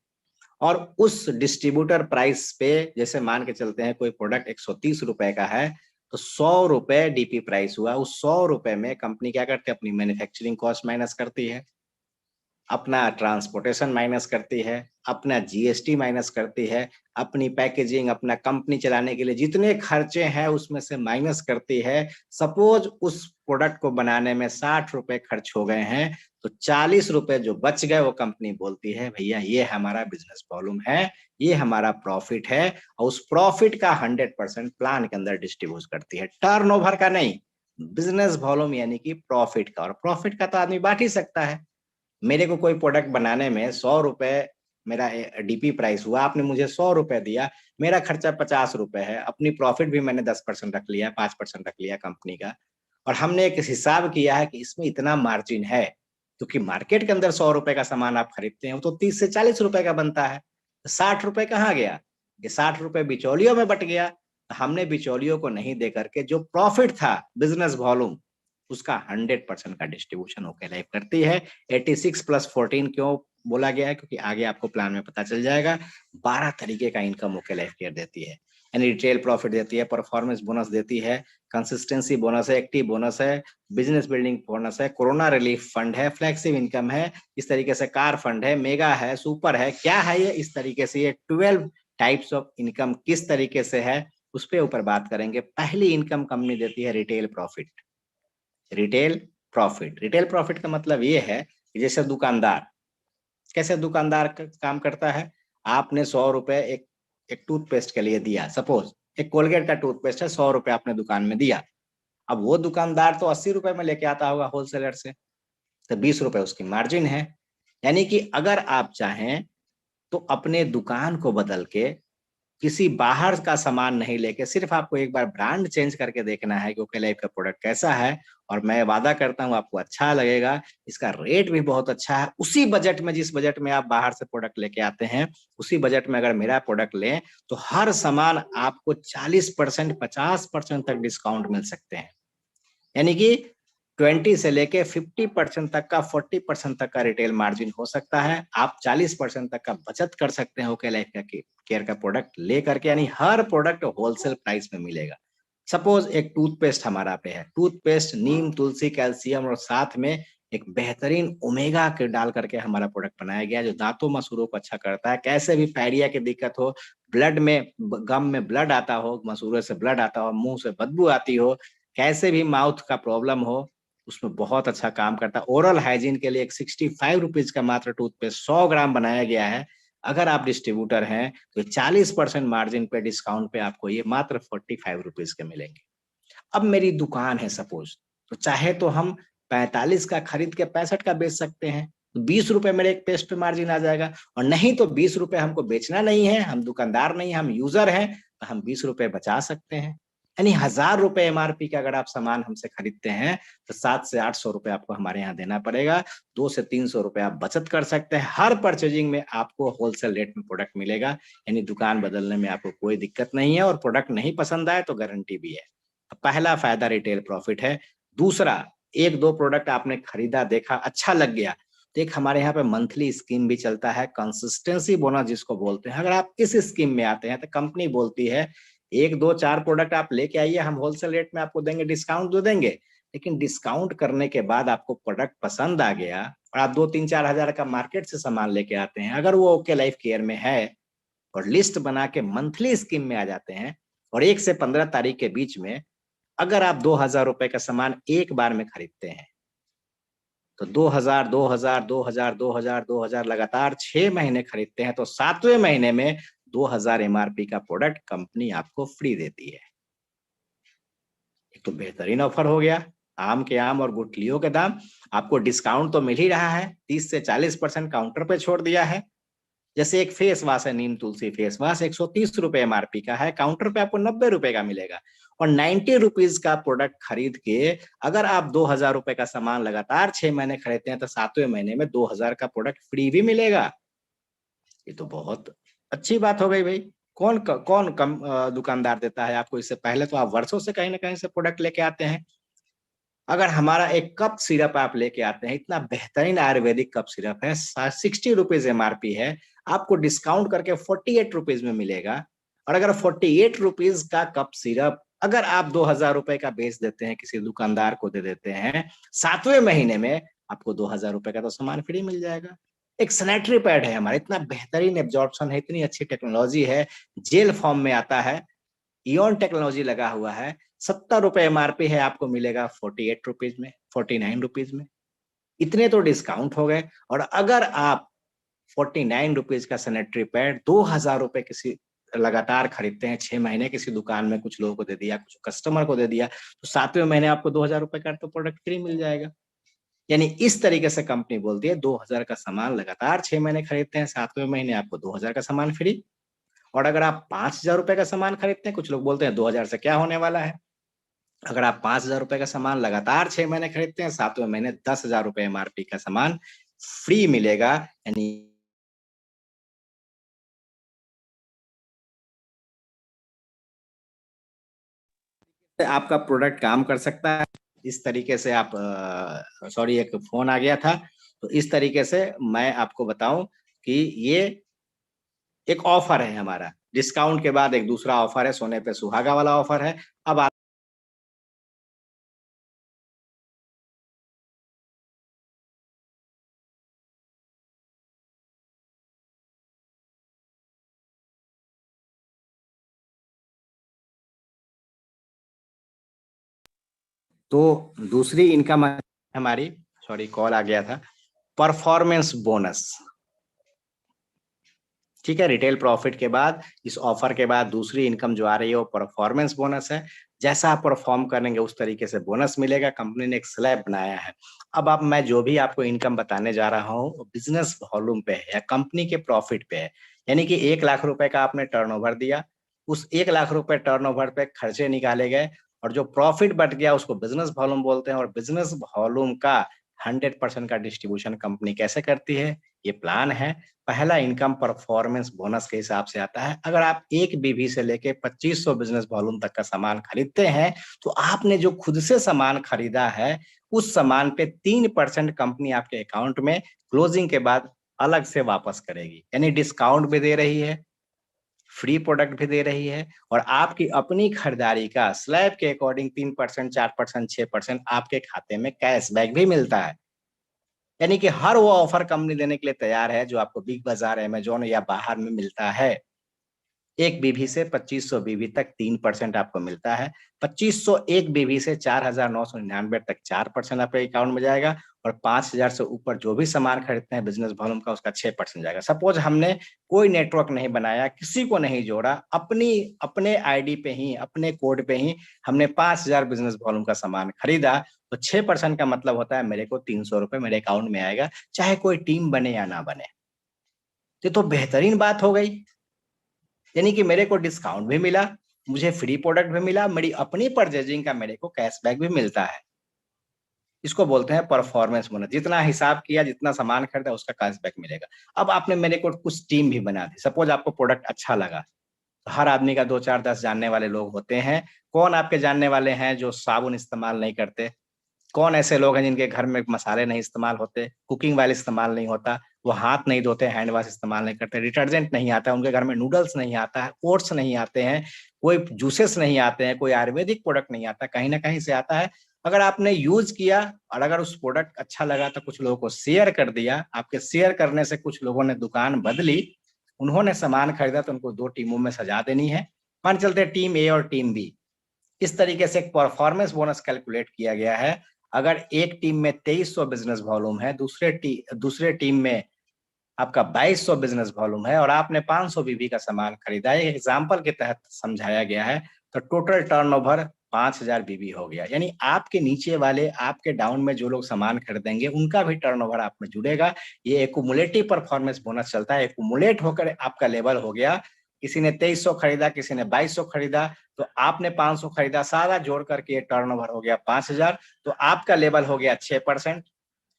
और उस डिस्ट्रीब्यूटर प्राइस पे, जैसे मान के चलते हैं कोई प्रोडक्ट 130 रुपए का है, तो 100 रुपए डीपी प्राइस हुआ। उस 100 रुपए में कंपनी क्या करती है, अपनी मैन्युफैक्चरिंग कॉस्ट माइनस करती है, अपना ट्रांसपोर्टेशन माइनस करती है, अपना जीएसटी माइनस करती है, अपनी पैकेजिंग, अपना कंपनी चलाने के लिए जितने खर्चे हैं उसमें से माइनस करती है। सपोज उस प्रोडक्ट को बनाने में 60 रुपए खर्च हो गए हैं, तो 40 रुपए जो बच गए वो कंपनी बोलती है भैया ये हमारा बिजनेस वॉल्यूम है, ये हमारा प्रॉफिट है, और उस प्रॉफिट का 100% प्लान के अंदर डिस्ट्रीब्यूट करती है, टर्नओवर का नहीं, बिजनेस वॉल्यूम यानी कि प्रॉफिट का। और प्रॉफिट का तो आदमी बांट ही सकता है। मेरे को कोई प्रोडक्ट बनाने में 100 रुपए मेरा डीपी प्राइस हुआ, आपने मुझे 100 रुपए दिया, मेरा खर्चा 50 रुपए है, अपनी प्रॉफिट भी मैंने 10% रख लिया, 5% रख लिया कंपनी का, और हमने एक हिसाब किया है कि इसमें इतना मार्जिन है, क्योंकि मार्केट के अंदर 100 रुपए का सामान आप खरीदते हैं तो 30 से 40 रुपए का बनता है, 60 रुपए कहाँ गया? ये 60 रुपए बिचौलियों में बट गया। हमने बिचौलियों को नहीं दे करके जो प्रॉफिट था बिजनेस वॉल्यूम, उसका 100% का डिस्ट्रीब्यूशन ओके लाइफ करती है। 86 प्लस 14 क्यों बोला गया है? क्योंकि आगे आपको प्लान में पता चल जाएगा। 12 तरीके का इनकम ओके लाइफ केयर देती है, यानी रिटेल प्रॉफिट देती है, परफॉर्मेंस बोनस देती है, कंसिस्टेंसी बोनस है, एक्टिव बोनस है, बिजनेस बिल्डिंग बोनस है, कोरोना रिलीफ फंड है, फ्लेक्सिव इनकम है, इस तरीके से कार फंड है, मेगा है, सुपर है, क्या है ये, इस तरीके से ये 12 टाइप्स ऑफ इनकम किस तरीके से है उस पर ऊपर बात करेंगे। पहली इनकम कंपनी देती है retail profit. Retail profit, retail profit का मतलब ये है कि जैसे दुकानदार, कैसे दुकानदार काम करता है, आपने 100 रुपए एक टूथपेस्ट के लिए दिया, सपोज एक कोलगेट का टूथपेस्ट है, 100 रुपए आपने दुकान में दिया। अब वो दुकानदार तो 80 रुपए में लेके आता होगा होलसेलर से, तो 20 रुपए उसकी मार्जिन है। यानी कि अगर आप चाहें तो अपने दुकान को बदल के किसी बाहर का सामान नहीं लेके सिर्फ आपको एक बार ब्रांड चेंज करके देखना है कि ओके लाइफ का प्रोडक्ट कैसा है, और मैं वादा करता हूं आपको अच्छा लगेगा। इसका रेट भी बहुत अच्छा है, उसी बजट में, जिस बजट में आप बाहर से प्रोडक्ट लेके आते हैं, उसी बजट में अगर मेरा प्रोडक्ट लें तो हर सामान आपको 40% 50% तक डिस्काउंट मिल सकते हैं। यानी कि 20 से लेके 50% तक का, 40% तक का रिटेल मार्जिन हो सकता है। आप 40% तक का बचत कर सकते हैं ओके लाइफ का केयर का प्रोडक्ट ले करके, यानी हर प्रोडक्ट होलसेल प्राइस में मिलेगा। सपोज एक टूथपेस्ट हमारा पे है, टूथपेस्ट नीम, तुलसी, कैल्शियम और साथ में एक बेहतरीन ओमेगा के डाल करके हमारा प्रोडक्ट बनाया गया जो दांतों मसूड़ों को अच्छा करता है। कैसे भी पैरिया की दिक्कत हो, ब्लड में, गम में ब्लड आता हो, मसूड़ों से ब्लड आता हो, मुंह से बदबू आती हो, कैसे भी माउथ का प्रॉब्लम हो, उसमें बहुत अच्छा काम करता है। ओरल हाइजीन के लिए एक 65 रुपीज का मात्र टूथपेस्ट 100 ग्राम बनाया गया है। अगर आप डिस्ट्रीब्यूटर हैं तो 40% मार्जिन पे, डिस्काउंट पे आपको ये मात्र 45 रुपीज के मिलेंगे। अब मेरी दुकान है सपोज, तो चाहे तो हम 45 का खरीद के 65 का बेच सकते हैं, तो 20 रुपए मेरे एक पेस्ट पे मार्जिन आ जाएगा। और नहीं तो 20 रुपए हमको बेचना नहीं है, हम दुकानदार नहीं, हम यूजर हैं, तो हम 20 रुपए बचा सकते हैं। यानी 1000 रुपए एमआरपी का अगर आप सामान हमसे खरीदते हैं तो 700 से 800 रुपए आपको हमारे यहाँ देना पड़ेगा। 200 से 300 रुपए आप बचत कर सकते हैं। हर परचेजिंग में आपको होलसेल रेट में प्रोडक्ट मिलेगा, यानी दुकान बदलने में आपको कोई दिक्कत नहीं है। और प्रोडक्ट नहीं पसंद आए तो गारंटी भी है। पहला फायदा रिटेल प्रॉफिट है। दूसरा, एक दो प्रोडक्ट आपने खरीदा, देखा, अच्छा लग गया, तो एक हमारे यहाँ पे मंथली स्कीम भी चलता है, कंसिस्टेंसी बोनस जिसको बोलते हैं। अगर आप इस स्कीम में आते हैं तो कंपनी बोलती है एक दो चार प्रोडक्ट आप लेके आइए, हम होलसेल रेट में आपको देंगे, डिस्काउंट दे देंगे। लेकिन डिस्काउंट करने के बाद आपको प्रोडक्ट पसंद आ गया और आप 2-3-4 हजार का मार्केट से सामान लेके आते हैं, अगर वो ओके लाइफ केयर में है और लिस्ट बना के मंथली स्कीम में आ जाते हैं, और 1 से 15 तारीख के बीच में अगर आप 2000 रुपए का सामान एक बार में खरीदते हैं तो 2000 2000 2000 2000 2000 लगातार 6 महीने खरीदते हैं तो 7वें महीने में 2000 एमआरपी का प्रोडक्ट कंपनी आपको फ्री देती है। एक तो बेहतरीन ऑफर हो गया, आम के आम और गुठलियों के दाम। आपको डिस्काउंट तो मिल ही रहा है, 30 से 40% काउंटर पे छोड़ दिया है। जैसे एक फेस वॉश है, नीम तुलसी फेस वॉश, 130 रुपए एमआरपी का है, काउंटर पे आपको 90 रुपए का मिलेगा। और 90 रुपीज का प्रोडक्ट खरीद के अगर आप 2000 रुपए का सामान लगातार 6 महीने खरीदते हैं तो 7वें महीने में 2000 का प्रोडक्ट फ्री भी मिलेगा। ये तो बहुत अच्छी बात हो गई भाई। कौन कम दुकानदार देता है आपको? इससे पहले तो आप वर्षों से कहीं ना कहीं से प्रोडक्ट लेके आते हैं। अगर हमारा एक कप सिरप आप लेके आते हैं, इतना बेहतरीन आयुर्वेदिक कप सिरप है, 60 रुपीज एमआरपी है, आपको डिस्काउंट करके 48 रुपीज में मिलेगा। और अगर 48 रुपीज का कप सिरप अगर आप 2,000 रुपए का बेच देते हैं, किसी दुकानदार को दे देते हैं, 7वें महीने में आपको 2,000 रुपए का तो सामान फ्री मिल जाएगा। एक सैनिटरी पैड है हमारा, इतना बेहतरीन एब्जॉर्प्शन है, इतनी अच्छी टेक्नोलॉजी है, जेल फॉर्म में आता है, इॉन टेक्नोलॉजी लगा हुआ है, 70 रुपए एमआरपी है, आपको मिलेगा 48 रुपीज में, 49 रुपीज में। इतने तो डिस्काउंट हो गए। और अगर आप 49 रुपीज का सैनिटरी पैड 2,000 रुपए किसी लगातार खरीदते हैं, 6 महीने किसी दुकान में कुछ लोगों को दे दिया, कुछ कस्टमर को दे दिया, तो 7वें महीने आपको 2,000 रुपए का तो प्रोडक्ट फ्री मिल जाएगा। यानी इस तरीके से कंपनी बोलती है 2,000 का सामान लगातार 6 महीने खरीदते हैं, 7वें महीने आपको 2,000 का सामान फ्री। और अगर आप 5,000 रुपए का सामान खरीदते हैं, कुछ लोग बोलते हैं 2,000 से क्या होने वाला है, अगर आप 5,000 रुपए का सामान लगातार 6 महीने खरीदते हैं, 7वें महीने 10,000 रुपए एमआरपी का सामान फ्री मिलेगा। यानी आपका प्रोडक्ट काम कर सकता है। इस तरीके से आप सॉरी एक फोन आ गया था, तो इस तरीके से मैं आपको बताऊं कि ये एक ऑफर है हमारा, डिस्काउंट के बाद एक दूसरा ऑफर है, सोने पे सुहागा वाला ऑफर है। अब तो दूसरी इनकम हमारी, सॉरी कॉल आ गया था, परफॉर्मेंस बोनस। ठीक है, रिटेल प्रॉफिट के बाद इस ऑफर के बाद दूसरी इनकम जो आ रही है वो परफॉर्मेंस बोनस है। जैसा आप परफॉर्म करेंगे उस तरीके से बोनस मिलेगा। कंपनी ने एक स्लैब बनाया है। अब मैं जो भी आपको इनकम बताने जा रहा हूँ बिजनेस वॉल्यूम पे है या कंपनी के प्रॉफिट पे है। यानी कि 1,00,000 रुपए का आपने टर्नओवर दिया, उस 1,00,000 रुपए टर्नओवर पे खर्चे निकाले गए और जो प्रॉफिट बच गया उसको बिजनेस वॉल्यूम बोलते हैं। और बिजनेस वॉल्यूम का 100% का डिस्ट्रीब्यूशन कंपनी कैसे करती है, ये प्लान है। पहला इनकम परफॉर्मेंस बोनस के हिसाब से आता है। अगर आप एक बीवी से लेके 2500 बिजनेस वॉल्यूम तक का सामान खरीदते हैं, तो आपने जो खुद से सामान खरीदा है उस सामान पे 3% कंपनी आपके अकाउंट में क्लोजिंग के बाद अलग से वापस करेगी। यानी डिस्काउंट भी दे रही है, फ्री प्रोडक्ट भी दे रही है, और आपकी अपनी खरीदारी का स्लैब के अकॉर्डिंग 3%, 4%, 6% आपके खाते में कैशबैक भी मिलता है। यानी कि हर वो ऑफर कंपनी देने के लिए तैयार है जो आपको बिग बाजार, अमेजोन या बाहर में मिलता है। एक बीवी से 2500 बीवी तक 3% आपको मिलता है। 2500 एक बीवी से 4,999 तक 4% आपके अकाउंट में जाएगा। और 5,000 से ऊपर जो भी सामान खरीदते हैं बिजनेस वॉल्यूम का, उसका 6% जाएगा। सपोज हमने कोई नेटवर्क नहीं बनाया, किसी को नहीं जोड़ा, अपने आईडी पे ही, अपने कोड पे ही हमने 5,000 बिजनेस वॉल्यूम का सामान खरीदा, तो 6% का मतलब होता है मेरे को 300 रुपए मेरे अकाउंट में आएगा, चाहे कोई टीम बने या ना बने। ये तो बेहतरीन बात हो गई। यानी कि मेरे को डिस्काउंट भी मिला, मुझे फ्री प्रोडक्ट भी मिला, मेरी अपनी परचेजिंग का मेरे को कैशबैक भी मिलता है। इसको बोलते हैं परफॉर्मेंस बोनस। जितना हिसाब किया, जितना सामान खरीदा, उसका कैशबैक मिलेगा। अब आपने मेरे को कुछ टीम भी बना दी, सपोज आपको प्रोडक्ट अच्छा लगा, तो हर आदमी का 2, 4, 10 जानने वाले लोग होते हैं। कौन आपके जानने वाले हैं जो साबुन इस्तेमाल नहीं करते? कौन ऐसे लोग हैं जिनके घर में मसाले नहीं इस्तेमाल होते, कुकिंग ऑयल इस्तेमाल नहीं होता, वो हाथ नहीं धोते, हैंड वॉश इस्तेमाल नहीं करते, डिटर्जेंट नहीं आता है, उनके घर में नूडल्स नहीं आता है, ओट्स नहीं आते हैं, कोई जूसेस नहीं आते हैं, कोई आयुर्वेदिक प्रोडक्ट नहीं आता, कहीं ना कहीं से आता है। अगर आपने यूज किया और अगर उस प्रोडक्ट अच्छा लगा तो कुछ लोगों को शेयर कर दिया, आपके शेयर करने से कुछ लोगों ने दुकान बदली, उन्होंने सामान खरीदा, तो उनको 2 टीमों में सजा देनी है। मान चलते टीम ए और टीम बी। इस तरीके से एक परफॉर्मेंस बोनस कैलकुलेट किया गया है। अगर एक टीम में 2300 बिजनेस वॉल्यूम है, दूसरे टीम में आपका 2200 बिजनेस वॉल्यूम है, और आपने 500 बीबी का सामान खरीदा, एक एग्जाम्पल के तहत समझाया गया है, तो टोटल टर्नओवर 5,000 बीबी हो गया। यानी आपके नीचे वाले, आपके डाउन में जो लोग सामान खरीदेंगे उनका भी टर्नओवर आप में जुड़ेगा। ये एक्युमुलेटिव परफॉर्मेंस बोनस चलता है, एक्युमुलेट होकर आपका लेवल हो गया। किसी ने 2300 खरीदा, किसी ने 2200 खरीदा, तो आपने 500 खरीदा, सारा जोड़ करके ये टर्नओवर हो गया 5,000, तो आपका लेवल हो गया 6%।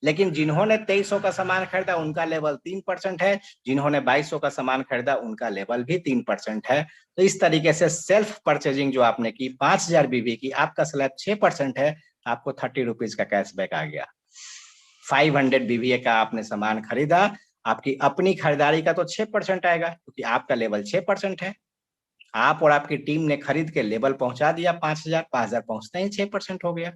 लेकिन जिन्होंने 2300 का सामान खरीदा उनका लेवल 3% है, जिन्होंने 2200 का सामान खरीदा उनका लेवल भी 3% है। तो इस तरीके से सेल्फ परचेजिंग जो आपने की 5,000 बीबी की, आपका स्लैब 6% है, आपको 30 रुपीज का कैशबैक आ गया। 500 बीबी का आपने सामान खरीदा, आपकी अपनी खरीदारी का तो 6% आएगा क्योंकि आपका लेवल 6% है। आप और आपकी टीम ने खरीद के लेवल पहुंचा दिया 5,000, 5,000 पहुंचते ही 6% हो गया।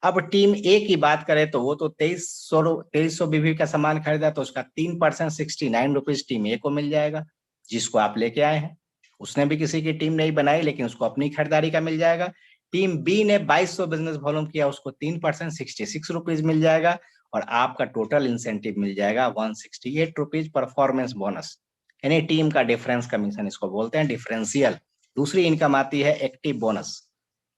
अब टीम ए की बात करें तो वो तो 2300 बीबी का सामान खरीदा, तो उसका 3% 69 रुपीज टीम ए को मिल जाएगा, जिसको आप लेके आए हैं। उसने भी किसी की टीम नहीं बनाई, लेकिन उसको अपनी खरीदारी का मिल जाएगा। टीम बी ने 2200 बिजनेस वॉल्यूम किया, उसको 3% 66 रुपीज मिल जाएगा, और आपका टोटल इंसेंटिव मिल जाएगा 168 रुपीज परफॉर्मेंस बोनस, यानी टीम का डिफरेंस कमीशन, इसको बोलते हैं डिफरेंशियल। दूसरी इनकम आती है एक्टिव बोनस।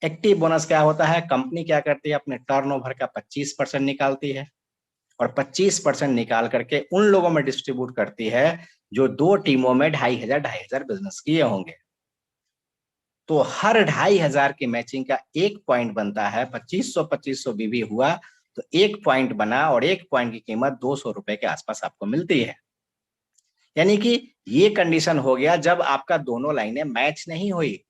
एक्टिव बोनस क्या होता है? कंपनी क्या करती है, अपने टर्नओवर का 25% निकालती है, और 25% निकाल करके उन लोगों में डिस्ट्रीब्यूट करती है जो 2 टीमों में 2,500 बिजनेस किए होंगे। तो हर 2,500 की मैचिंग का 1 पॉइंट बनता है। 2500 बीबी हुआ तो 1 पॉइंट बना, और 1 पॉइंट की कीमत 200 रुपए के आसपास आपको मिलती है। यानी कि ये कंडीशन हो गया जब आपका दोनों लाइनें मैच नहीं हुई,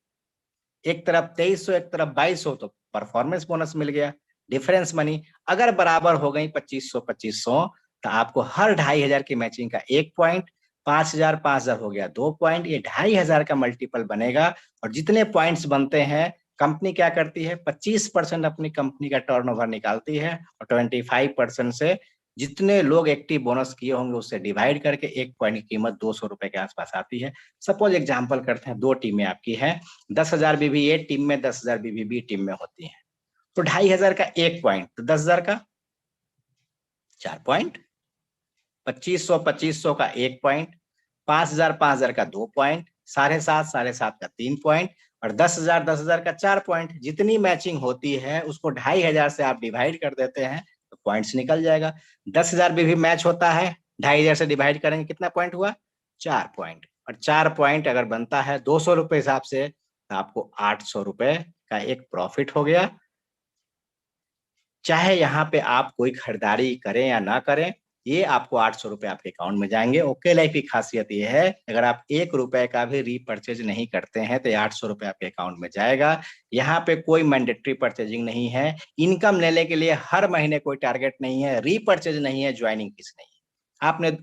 एक तरफ 2300 एक तरफ 2200, तो परफॉर्मेंस बोनस मिल गया, डिफरेंस मनी। अगर बराबर हो गई 2500 तो आपको हर 2,500 की मैचिंग का 1 पॉइंट, 5,000 5,000 हो गया 2 पॉइंट, ये 2,500 का मल्टीपल बनेगा। और जितने पॉइंट्स बनते हैं, कंपनी क्या करती है, 25% अपनी कंपनी का टर्नओवर निकालती है, और 25% से जितने लोग एक्टिव बोनस किए होंगे उससे डिवाइड करके 1 पॉइंट की कीमत 200 रुपए के आसपास आती है। सपोज एग्जाम्पल करते हैं, 2 टीमें आपकी हैं, 10,000 बीबी ए टीम में, 10,000 बीबी बी टीम में होती है, तो 2,500 का 1 पॉइंट, तो 10,000 का 4 पॉइंट, 2500 का 1 पॉइंट, 5,000 5,000 का 2 पॉइंट, 7,500 का 3 पॉइंट, और 10,000 का 4 पॉइंट। जितनी मैचिंग होती है उसको 2,500 से आप डिवाइड कर देते हैं तो पॉइंट्स निकल जाएगा। 10,000 भी मैच होता है, 2,500 से डिवाइड करेंगे, कितना पॉइंट हुआ? 4 पॉइंट। और 4 पॉइंट अगर बनता है 200 रुपए हिसाब से, तो आपको 800 रुपए का एक प्रॉफिट हो गया। चाहे यहाँ पे आप कोई खरीदारी करें या ना करें, ये आपको 800 रुपए आपके अकाउंट में जाएंगे। ओके लाइफ की खासियत ये है, अगर आप 1 रुपए का भी रीपरचेज नहीं करते हैं तो ये 800 रुपए आपके अकाउंट में जाएगा। यहाँ पे कोई मैंडेटरी परचेजिंग नहीं है, इनकम लेने के लिए हर महीने कोई टारगेट नहीं है, रीपरचेज नहीं है, ज्वाइनिंग फीस नहीं है। आपने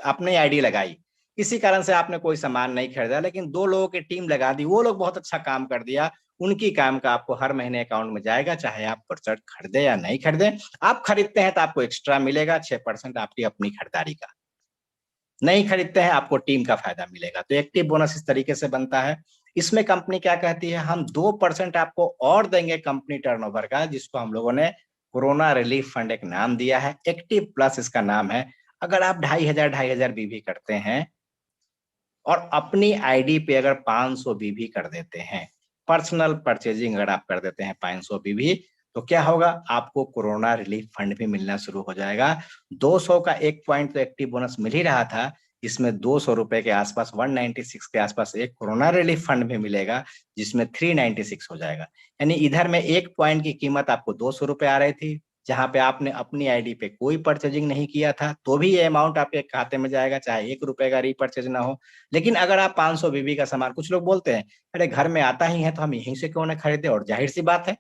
अपनी आईडी लगाई, किसी कारण से आपने कोई सामान नहीं खरीदा, लेकिन 2 लोगों की टीम लगा दी, वो लोग बहुत अच्छा काम कर दिया, उनकी काम का आपको हर महीने अकाउंट में जाएगा, चाहे आप प्रोडक्ट खरीदे या नहीं खरीदे। आप खरीदते हैं तो आपको एक्स्ट्रा मिलेगा 6% आपकी अपनी खरीदारी का, नहीं खरीदते हैं आपको टीम का फायदा मिलेगा। तो एक्टिव बोनस इस तरीके से बनता है। इसमें कंपनी क्या कहती है, हम 2% आपको और देंगे कंपनी टर्नओवर का, जिसको हम लोगों ने कोरोना रिलीफ फंड एक नाम दिया है, एक्टिव प्लस इसका नाम है। अगर आप 2,500 बीबी करते हैं और अपनी आईडी पे अगर 500 बीबी कर देते हैं, पर्सनल परचेजिंग अगर आप कर देते हैं 500 बीबी, तो क्या होगा, आपको कोरोना रिलीफ फंड भी मिलना शुरू हो जाएगा। 200 का 1 पॉइंट तो एक्टिव बोनस मिल ही रहा था, इसमें 200 रुपए के आसपास 196 के आसपास एक कोरोना रिलीफ फंड भी मिलेगा, जिसमें 396 हो जाएगा। यानी इधर में 1 पॉइंट की कीमत आपको 200 रुपए आ रही थी, जहां पे आपने अपनी आईडी पे कोई परचेजिंग नहीं किया था, तो भी ये अमाउंट आपके खाते में जाएगा, चाहे 1 रुपए का रीपरचेज ना हो। लेकिन अगर आप 500 बीबी का सामान, कुछ लोग बोलते हैं अरे घर में आता ही है तो हम यहीं से क्यों ना खरीदे, और जाहिर सी बात है,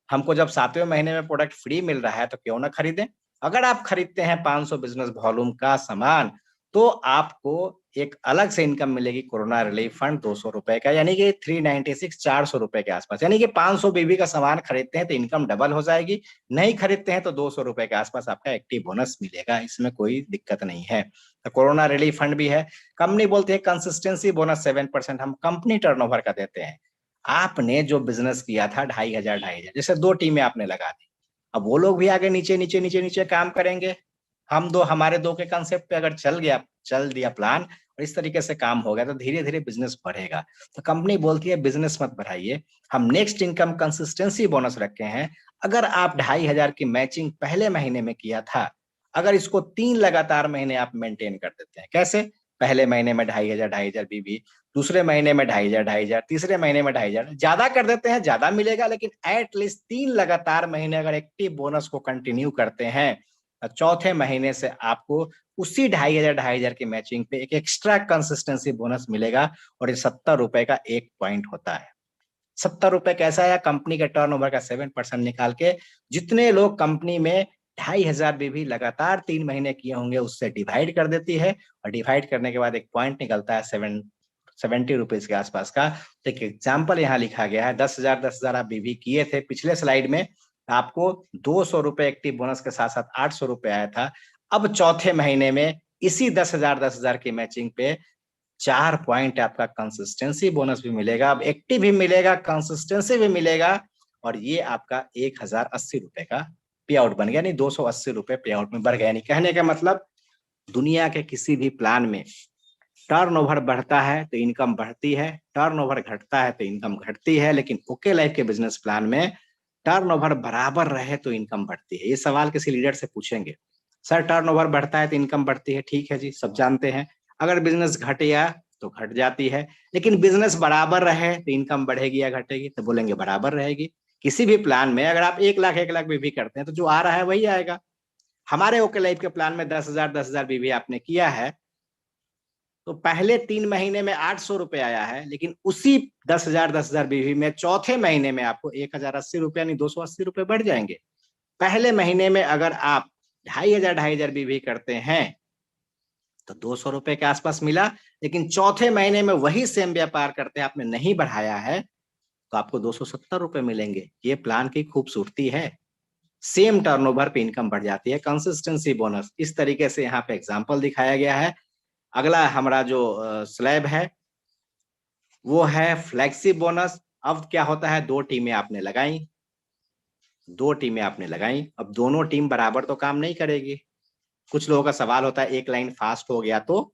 हमको जब 7वें महीने में प्रोडक्ट फ्री मिल रहा है तो क्यों ना खरीदें। अगर आप खरीदते हैं 500 बिजनेस वॉल्यूम का सामान, तो आपको एक अलग से इनकम मिलेगी कोरोना रिलीफ फंड 200 रुपए का, यानी कि 396 400 रुपए के आसपास। यानी कि 500 बीबी का सामान खरीदते हैं तो इनकम डबल हो जाएगी, नहीं खरीदते हैं तो 200 रुपए के आसपास आपका एक्टिव बोनस मिलेगा, इसमें कोई दिक्कत नहीं है। तो कोरोना रिलीफ फंड भी है। कंपनी बोलती है कंसिस्टेंसी बोनस 7% हम कंपनी टर्नओवर का देते हैं। आपने जो बिजनेस किया था 2,500, जैसे 2 टीमें आपने लगा दी, अब वो लोग भी आगे नीचे नीचे नीचे नीचे काम करेंगे, हमारे दो के कंसेप्ट पे अगर चल दिया प्लान, और इस तरीके से काम हो गया, तो धीरे धीरे बिजनेस बढ़ेगा। तो कंपनी बोलती है बिजनेस मत बढ़ाइए, हम नेक्स्ट इनकम कंसिस्टेंसी बोनस रखे हैं। अगर आप 2,500 की मैचिंग पहले महीने में किया था, अगर इसको 3 लगातार महीने आप मेंटेन कर देते हैं, कैसे? पहले महीने में 2,500 बीबी, दूसरे महीने में 2,500, तीसरे महीने में 2,500, ज्यादा कर देते हैं, ज्यादा मिलेगा, लेकिन एटलीस्ट 3 लगातार महीने अगर एक्टिव बोनस को कंटिन्यू करते हैं, चौथे महीने से आपको उसी 2,500 की मैचिंग पे एक एक्स्ट्रा कंसिस्टेंसी बोनस मिलेगा, और ये 70 रुपए का 1 पॉइंट होता है। 70 रुपए कैसा है? कंपनी के टर्नओवर का 7% निकाल के जितने लोग कंपनी में 2,500 भी लगातार 3 महीने किए होंगे उससे डिवाइड कर देती है, और डिवाइड करने के बाद एक पॉइंट निकलता है 70 रुपीज के आसपास का। तो एक एग्जाम्पल यहाँ लिखा गया है, 10,000 आप बीवी किए थे पिछले स्लाइड में, आपको 200 रुपए एक्टिव बोनस के साथ साथ 800 रुपए आया था। अब चौथे महीने में इसी 10,000 की मैचिंग पे 4 पॉइंट आपका कंसिस्टेंसी बोनस भी मिलेगा। अब एक्टिव भी मिलेगा, कंसिस्टेंसी भी मिलेगा, और ये आपका 1,080 रुपए का पे आउट बन गया, नहीं 280 रुपए पे आउट में बढ़ गया। नहीं, कहने का मतलब दुनिया के किसी भी प्लान में टर्नओवर बढ़ता है तो इनकम बढ़ती है, टर्नओवर घटता है तो इनकम घटती है, लेकिन ओके लाइफ के बिजनेस प्लान में टर्नओवर बराबर रहे तो इनकम बढ़ती है। ये सवाल किसी लीडर से पूछेंगे, सर टर्नओवर बढ़ता है तो इनकम बढ़ती है, ठीक है जी, सब जानते हैं। अगर बिजनेस घट गया तो घट जाती है, लेकिन बिजनेस बराबर रहे तो इनकम बढ़ेगी या घटेगी, तो बोलेंगे बराबर रहेगी। किसी भी प्लान में अगर आप 1 लाख भी करते हैं तो जो आ रहा है वही आएगा। हमारे ओके लाइफ के प्लान में 10,000 भी आपने किया है तो पहले 3 महीने में 800 रुपए आया है, लेकिन उसी 10,000 बीवी में चौथे महीने में आपको 1,080 रुपए यानी 280 रुपए बढ़ जाएंगे। पहले महीने में अगर आप 2,500 बीवी करते हैं तो 200 रुपए के आसपास मिला, लेकिन चौथे महीने में वही सेम व्यापार करते हैं, आपने नहीं बढ़ाया है, तो आपको 270 रुपए मिलेंगे। ये प्लान की खूबसूरती है, सेम टर्नओवर पे इनकम बढ़ जाती है, कंसिस्टेंसी बोनस। इस तरीके से यहाँ पे एग्जांपल दिखाया गया है। अगला हमारा जो स्लैब है वो है फ्लेक्सी बोनस। अब क्या होता है, दो टीमें आपने लगाई, अब दोनों टीम बराबर तो काम नहीं करेगी। कुछ लोगों का सवाल होता है एक लाइन फास्ट हो गया तो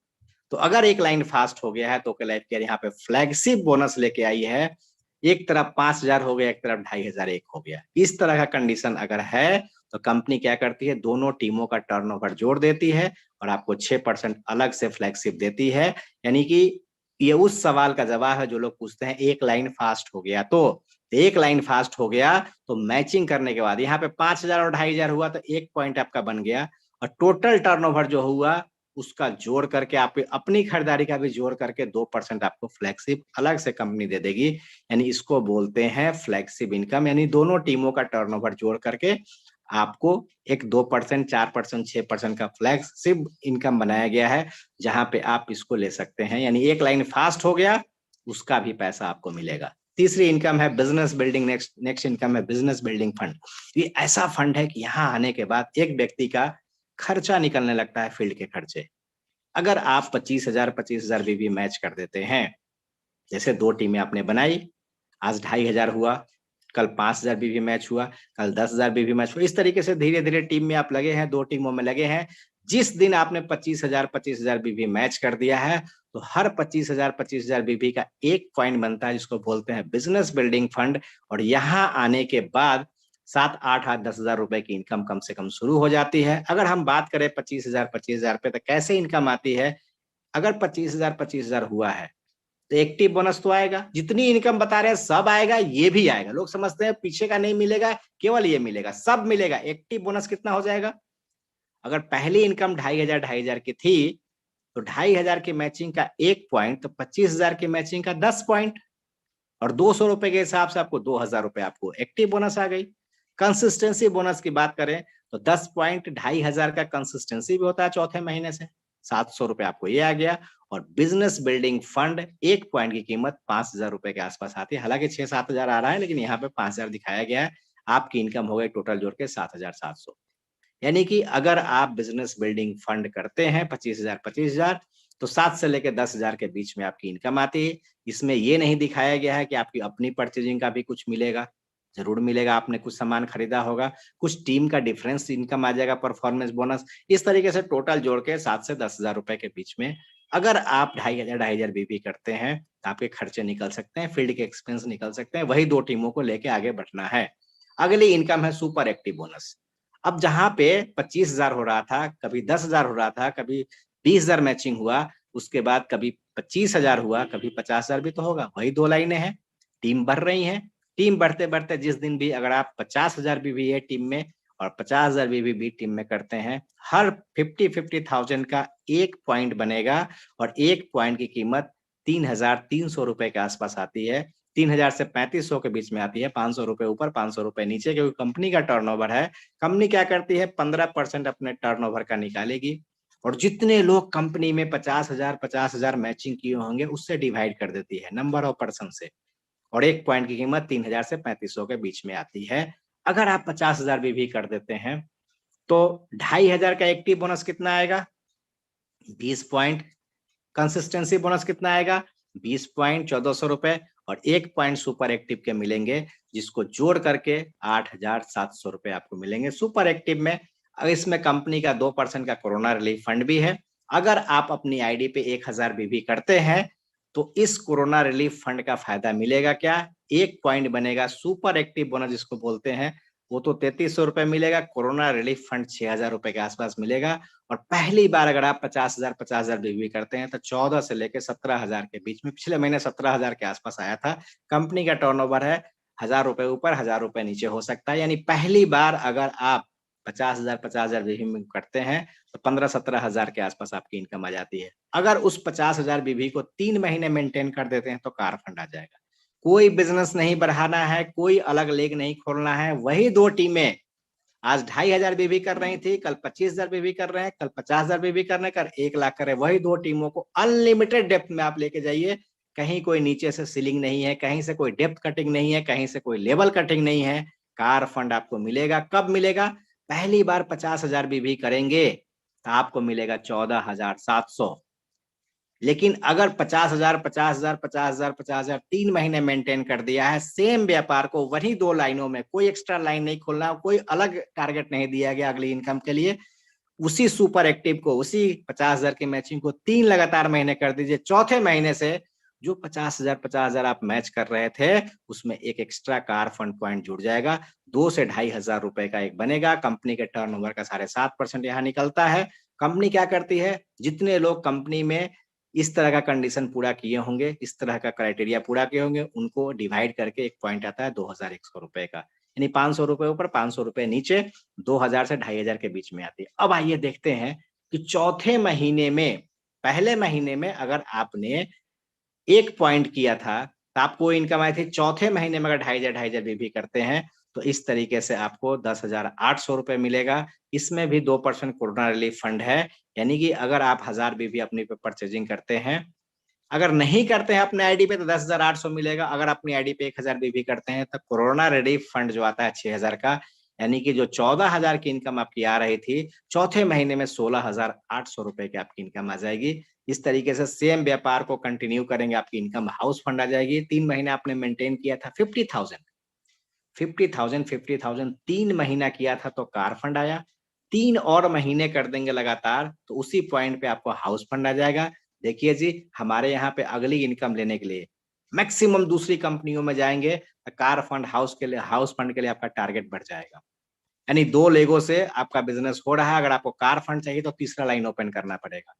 अगर एक लाइन फास्ट हो गया है तो लाइफ केयर यहाँ पे फ्लैगशिप बोनस लेके आई है। एक तरफ 5,000 हो गया, एक तरफ 2,500 एक हो गया। इस तरह का कंडीशन अगर है तो कंपनी क्या करती है, दोनों टीमों का टर्नओवर जोड़ देती है और आपको 6% अलग से फ्लैगशिप देती है। यानी कि ये उस सवाल का जवाब है जो लोग पूछते हैं एक लाइन फास्ट हो गया तो एक लाइन फास्ट हो गया तो मैचिंग करने के बाद यहाँ पे 5,000 और 2,500 हुआ तो 1 पॉइंट आपका बन गया, और टोटल टर्नओवर जो हुआ उसका जोड़ करके आप अपनी खरीदारी का भी जोड़ करके 2% आपको फ्लैगशिप अलग से कंपनी दे देगी। यानी इसको बोलते हैं फ्लैगशिप इनकम, यानी दोनों टीमों का टर्नओवर जोड़ करके आपको एक 2%, 4%, 6% का फ्लैगशिप इनकम बनाया गया है, जहां पे आप इसको ले सकते हैं। यानी एक लाइन फास्ट हो गया उसका भी पैसा आपको मिलेगा। तीसरी इनकम है बिजनेस बिल्डिंग। नेक्स्ट इनकम है बिजनेस बिल्डिंग फंड। ये ऐसा फंड है कि यहाँ आने के बाद एक व्यक्ति का खर्चा निकलने लगता है, फील्ड के खर्चे। अगर आप 25,000 बीवी मैच कर देते हैं, जैसे दो टीमें आपने बनाई, आज 2,500 हुआ, कल 5,000 बीवी मैच हुआ, कल 10,000 बीवी मैच हुआ, इस तरीके से धीरे धीरे टीम में आप लगे हैं, दो टीमों में लगे हैं। जिस दिन आपने 25,000 बीवी मैच कर दिया है तो हर 25,000 बीवी का 1 पॉइंट बनता है, जिसको बोलते हैं बिजनेस बिल्डिंग फंड। और यहाँ आने के बाद 7, 8, 10,000 रुपए की इनकम कम से कम शुरू हो जाती है। अगर हम बात करें 25,000 पे तो कैसे इनकम आती है, अगर 25,000 हुआ है तो एक्टिव बोनस तो आएगा, जितनी इनकम बता रहे हैं सब आएगा, ये भी आएगा। लोग समझते हैं पीछे का नहीं मिलेगा, केवल ये मिलेगा, सब मिलेगा। एक्टिव बोनस कितना हो जाएगा, अगर पहली इनकम 2,500 की थी तो 2,500 की मैचिंग का 1 पॉइंट तो 25,000 की मैचिंग का 10 पॉइंट, और 200 रुपए के हिसाब से आपको 2,000 रुपए आपको एक्टिव बोनस आ गई। कंसिस्टेंसी बोनस की बात करें तो 10 पॉइंट 2,500 का कंसिस्टेंसी भी होता है चौथे महीने से, 700 रुपए आपको ये आ गया। और बिजनेस बिल्डिंग फंड 1 पॉइंट की कीमत 5,000 रुपए के आसपास आती है। हालांकि 6-7,000 आ रहा है, लेकिन यहाँ पे 5,000 दिखाया गया है। आपकी इनकम हो गई टोटल जोड़ के 7,700। यानी कि अगर आप बिजनेस बिल्डिंग फंड करते हैं 25,000 तो 7 से लेकर 10,000 के बीच में आपकी इनकम आती है। इसमें ये नहीं दिखाया गया है कि आपकी अपनी परचेजिंग का भी कुछ मिलेगा, जरूर मिलेगा, आपने कुछ सामान खरीदा होगा, कुछ टीम का डिफरेंस इनकम आ जाएगा, परफॉर्मेंस बोनस। इस तरीके से टोटल जोड़ के 7 से 10,000 रुपए के बीच में अगर आप 2,500 बीबी करते हैं तो आपके खर्चे निकल सकते हैं, फील्ड के एक्सपेंस निकल सकते हैं। वही दो टीमों को लेके आगे बढ़ना है। अगली इनकम है सुपर एक्टिव बोनस। अब जहां पे 25,000 हो रहा था, कभी 10,000 हो रहा था, कभी 20,000 मैचिंग हुआ, उसके बाद कभी 25,000 हुआ, कभी 50,000 भी तो होगा। वही दो लाइनें हैं, टीम बढ़ रही है। टीम बढ़ते बढ़ते जिस दिन भी अगर आप 50,000 भी है टीम में और 50,000 भी टीम में करते हैं, हर 50,000 का 1 पॉइंट बनेगा, और 1 पॉइंट की कीमत 3,300 रुपए के आसपास आती है। 3,000 से 3,500 के बीच में आती है, 500 रुपए ऊपर, 500 रुपए नीचे, क्योंकि कंपनी का टर्नओवर है। कंपनी क्या करती है, 15% अपने टर्नओवर का निकालेगी और जितने लोग कंपनी में 50,000 मैचिंग किए होंगे उससे डिवाइड कर देती है, नंबर ऑफ पर्सन से। और एक पॉइंट की कीमत 3,000 से 3,500 के बीच में आती है। अगर आप 50,000 भी कर देते हैं तो 2,500 का एक्टिव बोनस कितना आएगा? 20 पॉइंट। कंसिस्टेंसी बोनस कितना आएगा? 20 पॉइंट, 1,400 रुपए। और 1 पॉइंट सुपर एक्टिव के मिलेंगे, जिसको जोड़ करके 8,700 रुपए आपको मिलेंगे सुपर एक्टिव में। अब इसमें कंपनी का 2% का कोरोना रिलीफ फंड भी है। अगर आप अपनी आईडी पे 1,000 भी करते हैं तो इस कोरोना रिलीफ फंड का फायदा मिलेगा क्या? 1 पॉइंट बनेगा सुपर एक्टिव बोनस जिसको बोलते हैं, वो तो 3,300 रुपए मिलेगा। कोरोना रिलीफ फंड 6,000 रुपए के आसपास मिलेगा। और पहली बार अगर आप 50,000 भी करते हैं तो 14 से लेकर 17,000 के बीच में, पिछले महीने 17,000 के आसपास आया था। कंपनी का टर्नओवर है 1,000 रुपए ऊपर, 1,000 रुपए नीचे हो सकता है। यानी पहली बार अगर आप 50,000 बीवी में करते हैं तो 15-17,000 के आसपास आपकी इनकम आ जाती है। अगर उस 50,000 बीवी को 3 महीने मेंटेन कर देते हैं तो कार फंड आ जाएगा। कोई बिजनेस नहीं बढ़ाना है, कोई अलग लेग नहीं खोलना है। वही 2 टीमें आज 2,500 बीवी कर रही थी, कल 25,000 बीवी कर रहे हैं, कल 50,000 बीवी कर रहे हैं, कल 1,00,000 कर रहे हैं। वही 2 टीमों को अनलिमिटेड डेप्थ में आप लेके जाइए। कहीं कोई नीचे से सीलिंग नहीं है, कहीं से कोई डेप्थ कटिंग नहीं है, कहीं से कोई लेवल कटिंग नहीं है। कार फंड आपको मिलेगा। कब मिलेगा? पहली बार 50,000 बीवी करेंगे तो आपको मिलेगा 14,700। लेकिन अगर 50,000 50,000 50,000 50,000 3 महीने मेंटेन कर दिया है, सेम व्यापार को वही 2 लाइनों में, कोई एक्स्ट्रा लाइन नहीं खोलना, कोई अलग टारगेट नहीं दिया गया अगली इनकम के लिए। उसी सुपर एक्टिव को, उसी 50,000 की मैचिंग को 3 लगातार महीने कर दीजिए। चौथे महीने से जो 50,000 आप मैच कर रहे थे, उसमें एक एक्स्ट्रा कार फंड पॉइंट जुड़ जाएगा। 2 से 2,500 रुपए का एक बनेगा। कंपनी के टर्नओवर का 7.5% यहाँ निकलता है। कंपनी क्या करती है? जितने लोग कंपनी में इस तरह का कंडीशन पूरा किए होंगे, इस तरह का क्राइटेरिया पूरा किए होंगे, उनको डिवाइड करके एक पॉइंट आता है 2,100 रुपए का। यानी 500 रुपए ऊपर, 500 रुपए नीचे, 2,000 से 2,500 के बीच में आती है। अब आइए देखते हैं कि चौथे महीने में, पहले महीने में अगर आपने 1 पॉइंट किया था, तो आपको इनकम आई थी। चौथे महीने में अगर 2,500 भी करते हैं, तो इस तरीके से आपको 10,800 रुपए मिलेगा। इसमें भी 2% कोरोना रिलीफ फंड है। यानी कि अगर आप 1,000 बीवी अपनी पे परचेजिंग करते हैं, अगर नहीं करते हैं अपने आईडी पे तो 10,800 मिलेगा। अगर अपनी आईडी पे 1,000 भी करते हैं तो कोरोना रिलीफ फंड जो आता है 6,000 का, यानी कि जो 14,000 की इनकम आपकी आ रही थी, चौथे महीने में 16,800 रुपए की आपकी इनकम आ जाएगी। इस तरीके से सेम व्यापार को कंटिन्यू करेंगे, आपकी इनकम हाउस फंड आ जाएगी। 3 महीने आपने मेंटेन किया था 50,000, 50,000 50,000 3 महीना किया था तो कार फंड आया। 3 और महीने कर देंगे लगातार तो उसी पॉइंट पे आपको हाउस फंड आ जाएगा। देखिए जी, हमारे यहाँ पे अगली इनकम लेने के लिए मैक्सिमम दूसरी कंपनियों में जाएँगे तो कार फंड हाउस फंड के लिए आपका टारगेट बढ़ जाएगा। यानी 2 लेगों से आपका बिज़नेस हो रहा है। अगर आपको कार फंड चाहिए तो तीसरा लाइन ओपन करना पड़ेगा।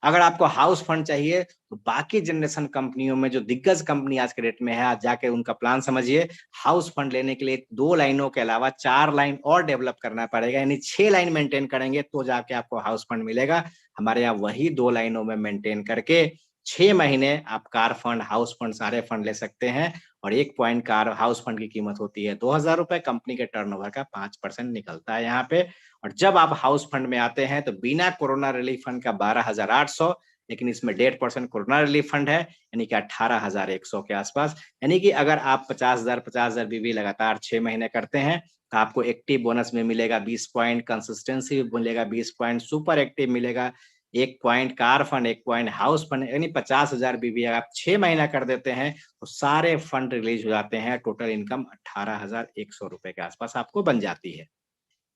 अगर आपको हाउस फंड चाहिए तो बाकी जनरेशन कंपनियों में जो दिग्गज कंपनी आज के डेट में है, आज जाके उनका प्लान समझिए। हाउस फंड लेने के लिए 2 लाइनों के अलावा 4 लाइन और डेवलप करना पड़ेगा। यानी 6 लाइन मेंटेन करेंगे तो जाके आपको हाउस फंड मिलेगा। हमारे यहाँ वही 2 लाइनों में मेंटेन करके 6 महीने आप कार फंड, हाउस फंड सारे फंड ले सकते हैं। और 1 पॉइंट कार हाउस फंड की कीमत होती है 2,000 रुपए। कंपनी के टर्नओवर का 5% निकलता है यहाँ पे। और जब आप हाउस फंड में आते हैं तो बिना कोरोना रिलीफ फंड का 12,800, लेकिन इसमें 1.5% कोरोना रिलीफ फंड है, यानी कि 18,100 के आसपास। यानी कि अगर आप 50,000 बीवी लगातार 6 महीने करते हैं तो आपको एक्टिव बोनस में मिलेगा 20 पॉइंट, कंसिस्टेंसी मिलेगा 20 पॉइंट, सुपर एक्टिव मिलेगा 1 point, car fund 1 point, house fund. यानी 50,000 बीवी अगर आप 6 महीना कर देते हैं तो सारे फंड रिलीज हो जाते हैं। टोटल इनकम 18,100 रुपए के आसपास आपको बन जाती है।